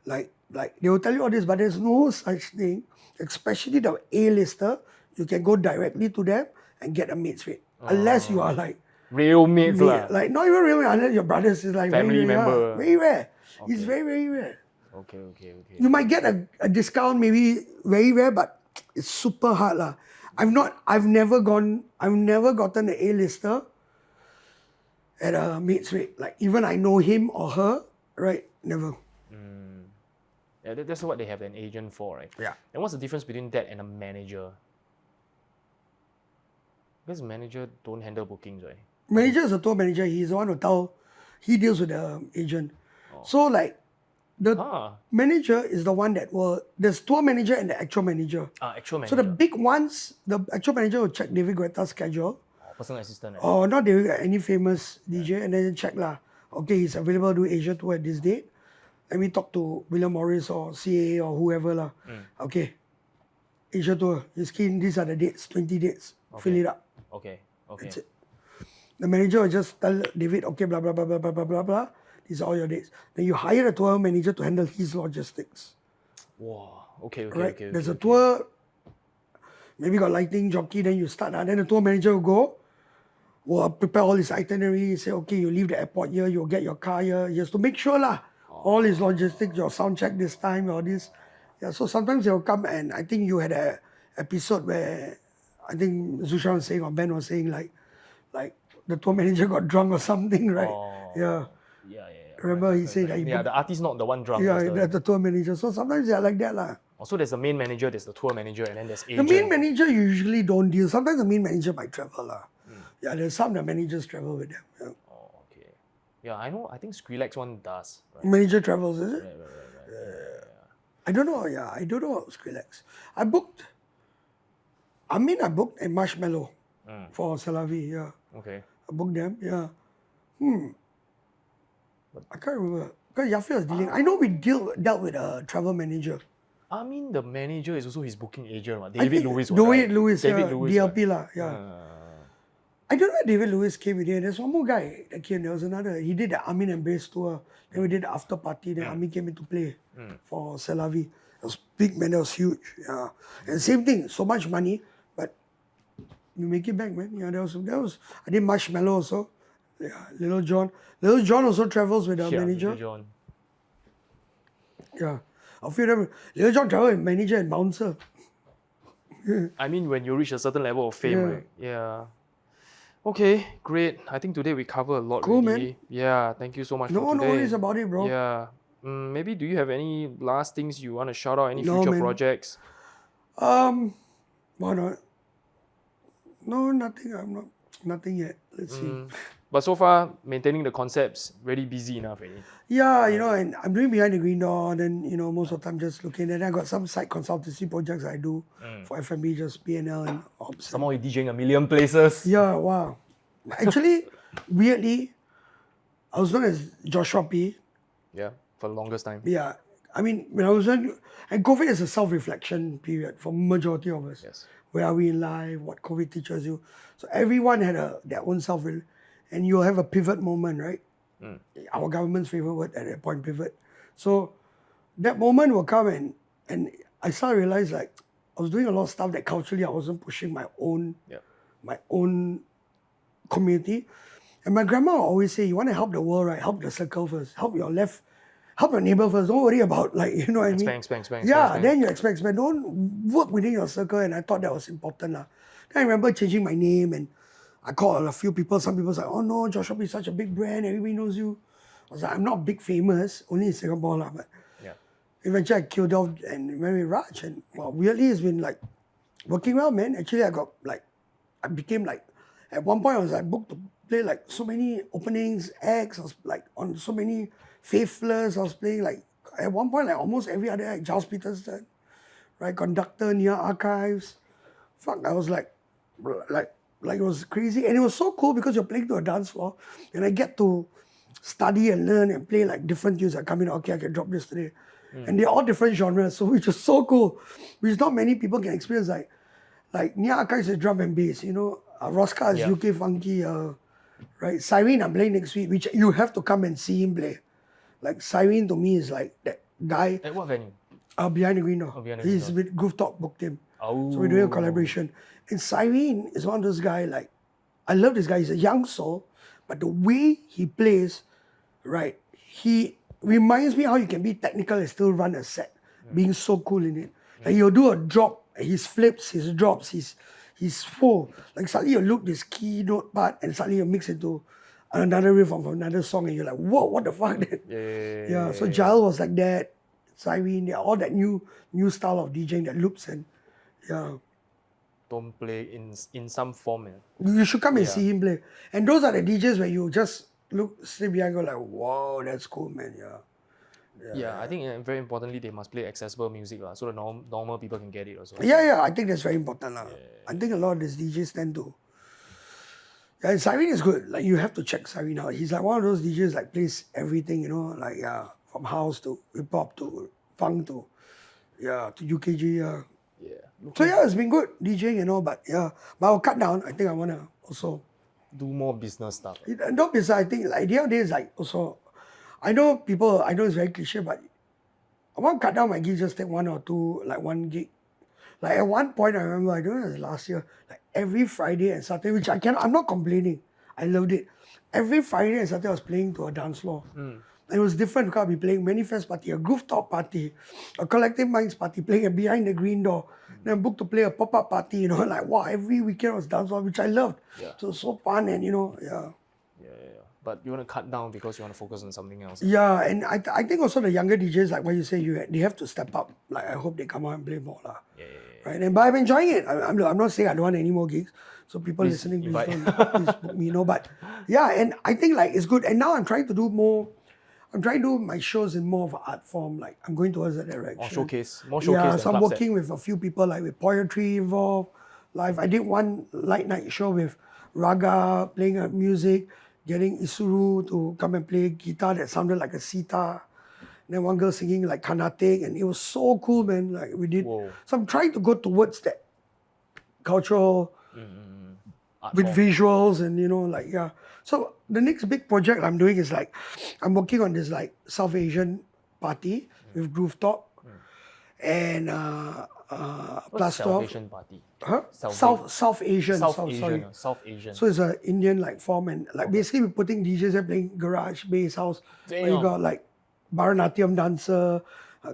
they will tell you all this, but there's no such thing. Especially the A-lister, you can go directly to them and get a mate's rate. Unless you are like real mates lah. Like not even real, unless your brothers is like family member. Very rare. Okay. It's very, very rare. Okay. You might get a discount, maybe very rare, but it's super hard lah. I've never gotten an A-lister at a mate's rate. Like even I know him or her, right? Never. Yeah, that's what they have an agent for, right? Yeah. And what's the difference between that and a manager? Because manager don't handle bookings, right? Manager is a tour manager. He's the one he deals with the agent. So like the manager is the one there's tour manager and the actual manager. Actual manager. So the big ones, the actual manager will check David Guetta's schedule. Personal assistant. Or not David Guetta, any famous DJ, and then check lah. Okay, he's available to do Asia tour at this date. Let me talk to William Morris or CA or whoever lah. Okay, Asia tour. He's keen. These are the dates. 20 dates. Fill it up. Okay. That's it. The manager will just tell David, okay, blah, blah, blah, blah, blah, blah, blah, blah. These are all your dates. Then you hire a tour manager to handle his logistics. Wow. Okay. Right? There's a tour, maybe got lighting, jockey, then you start. Then the tour manager will prepare all his itinerary, say, okay, you leave the airport here, you'll get your car here. He has to make sure lah. All his logistics, your sound check this time, all this. Yeah, so sometimes they'll come, and I think you had an episode where I think Zushan was saying, or Ben was saying, like the tour manager got drunk or something, right? Oh. Yeah. Remember he said that he Yeah, booked, the artist not the one drunk. yeah, it's that's the tour manager. So sometimes they are like that lah. Also, there's the main manager, there's the tour manager, and then there's The agent. main manager usually don't deal. Sometimes the main manager might travel lah. Yeah, there's some the managers travel with them. Yeah. Oh, okay. Yeah, I know. I think Skrillex one does. Right? Manager travels, is it? Right. Yeah. I don't know. Yeah, I don't know Skrillex. I booked a Marshmallow for Salavi. Yeah, Okay. I booked them. Yeah. I can't remember. Because Yafi was dealing. I know we dealt with a travel manager. I mean, the manager is also his booking agent. Right? I David think Lewis. David Lewis, David yeah, Lewis. DLP lah. Yeah. I don't know if David Lewis came with it. There's one more guy that came. There was another. He did the Amin and Brace tour. Then we did the after party. Then Amin came into play for Selavi. It was big, man. It was huge. Yeah. And same thing. So much money, but you make it back, man. Yeah, there was. I did Marshmallow also. Yeah, Little John. Little John also travels with the manager. Little John. Yeah. A few of them. Little John travel with manager and bouncer. I mean, when you reach a certain level of fame, right? Yeah. Okay, great. I think today we cover a lot. Cool, already. man. Yeah, thank you so much for No today. worries about it, bro. Yeah. Maybe do you have any last things you want to shout out? Any No, future man. projects? Why not? No, nothing. I'm not. Nothing yet. Let's see. But so far, maintaining the concepts, really busy enough already. Yeah, and I'm doing Behind the Green Door. Then most of the time just looking. And I got some side consultancy projects I do for F&B, just PNL and ops. Some more you're DJing a million places. Yeah, wow. Actually, weirdly, I was known as Joshua P. Yeah, for the longest time. Yeah, I mean when I was and COVID is a self-reflection period for majority of us. Yes. Where are we in life? What COVID teaches you? So everyone had their own self, and you'll have a pivot moment, right? Our government's favorite word at that point, pivot. So that moment will come and I started to realize like I was doing a lot of stuff that culturally I wasn't pushing my own community. And my grandma would always say, you want to help the world, right? Help the circle first. Help your neighbor first. Don't worry about what I mean? Expand. Then you expect. Don't work within your circle. And I thought that was important. Then I remember changing my name and I called a few people. Some people said, oh no, Joshua is such a big brand. Everybody knows you. I was like, I'm not big famous, only in Singapore. But eventually I killed off and went with Raaj. And weirdly it's been like working well, man. Actually I became like, at one point I was like booked to play like so many openings, acts. I was like on so many Faithless. I was playing like, at one point like almost every other act. Giles Peterson, right? Conductor, Near Archives. Fuck, I was like it was crazy. And it was so cool because you're playing to a dance floor and I get to study and learn and play like different tunes that come in. Okay, I can drop this today. And they're all different genres, so which is so cool. Which not many people can experience. Like Near Archives is drum and bass, Rosca is UK funky, right? Cyrene I'm playing next week, which you have to come and see him play. Like Cyrene to me is like that guy. At what venue? Behind the Green Door. Behind the Green He's Door. with Groove Talk booked him. Oh. So we're doing a collaboration. And Cyrene is one of those guys, like, I love this guy. He's a young soul, but the way he plays, right, he reminds me how you can be technical and still run a set, being so cool in it. Like he'll do a drop, his flips, his drops, he's full. Like suddenly you look this keynote part and suddenly you mix into another riff of another song and you're like, whoa, what the fuck? Yeah. So Giles was like that. Cyrene, all that new style of DJing that loops and Don't play in some form. You should come and see him play. And those are the DJs where you just sit behind and go like, wow, that's cool, man. Yeah, I think very importantly they must play accessible music so the normal people can get it also. Yeah, I think that's very important. I think a lot of these DJs tend to. Yeah, and Cyrene is good. Like you have to check Cyrene out. He's like one of those DJs like plays everything, like from house to hip hop to funk to UKG. So it's been good DJing but I'll cut down. I think I wanna also do more business stuff. Not business. I think like the other day is like also. I know it's very cliche, but I want to cut down my gigs, just take one or two, like one gig. Like at one point, I remember, I don't know, it was last year, like every Friday and Saturday, which I'm not complaining. I loved it. Every Friday and Saturday, I was playing to a dance floor. And it was different because I'll be playing Manifest Party, a Groove Talk Party, a Collective Minds Party, playing a Behind the Green Door. Then I'm booked to play a pop-up party, like wow, every weekend was dance floor, which I loved. So fun and, But you want to cut down because you want to focus on something else. Yeah, and I think also the younger DJs, like what you say, they have to step up. Like I hope they come out and play more lah. Right, and but I'm enjoying it. I'm not saying I don't want any more gigs. So people listening, please please book me, but yeah, and I think like it's good. And now I'm trying to do more. I'm trying to do my shows in more of an art form. Like I'm going towards that direction. More showcase. Yeah, so I'm working with a few people, like with poetry involved. Live. I did one light night show with Raga playing music, getting Isuru to come and play guitar that sounded like a sitar. And then one girl singing like Carnatic, and it was so cool, man. Like we did. Whoa. So I'm trying to go towards that cultural with form. visuals and like So the next big project I'm doing is like I'm working on this like South Asian party with Groove Talk and What's South Asian party? Huh? South Asian. South Asian. So it's an Indian like form, and like basically we're putting DJs there playing garage, bass, house. Where you got like Bharatanatyam dancer,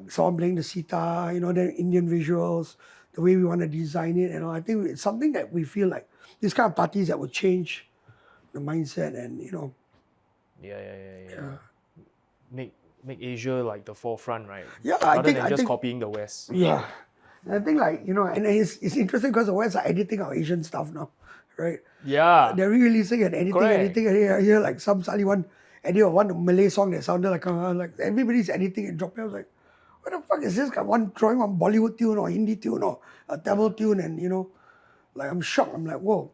someone playing the sitar, then Indian visuals, the way we want to design it, and all. I think it's something that we feel like these kind of parties that would change the mindset and Yeah. Make Asia like the forefront, right? Yeah, Rather than just copying the West. Yeah. And I think like, and it's interesting because the West are editing our Asian stuff now, right? Yeah. They're re-releasing and editing. And I hear like some suddenly one Malay song that sounded like everybody's editing and dropping. I was like, what the fuck is this? One drawing one Bollywood tune or Hindi tune or a Tamil tune, and like I'm shocked. I'm like, whoa.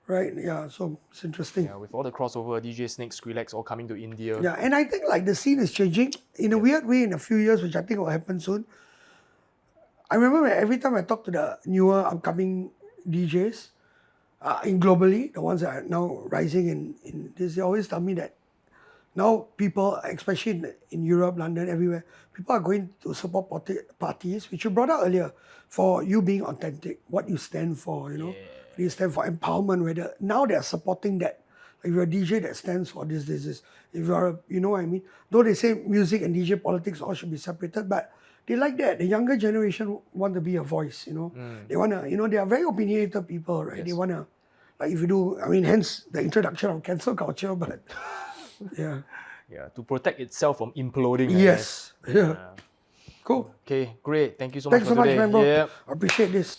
Right, yeah, so it's interesting. Yeah, with all the crossover, DJ Snake, Skrillex all coming to India. Yeah, and I think like the scene is changing in a weird way in a few years, which I think will happen soon. I remember every time I talk to the newer upcoming DJs, in globally, the ones that are now rising in this, they always tell me that now people, especially in Europe, London, everywhere, people are going to support parties, which you brought up earlier, for you being authentic, what you stand for, You stand for empowerment, now they're supporting that. Like if you're a DJ that stands for this. If you're you know what I mean? Though they say music and DJ politics all should be separated, but they like that. The younger generation want to be a voice, They want to, they are very opinionated people, right? Yes. They want to, like if you do, hence the introduction of cancel culture, but yeah. Yeah, to protect itself from imploding. Yes. Yeah. Cool. Okay, great. Thank you so much for today. Thanks so much, man, bro. Yeah. I appreciate this.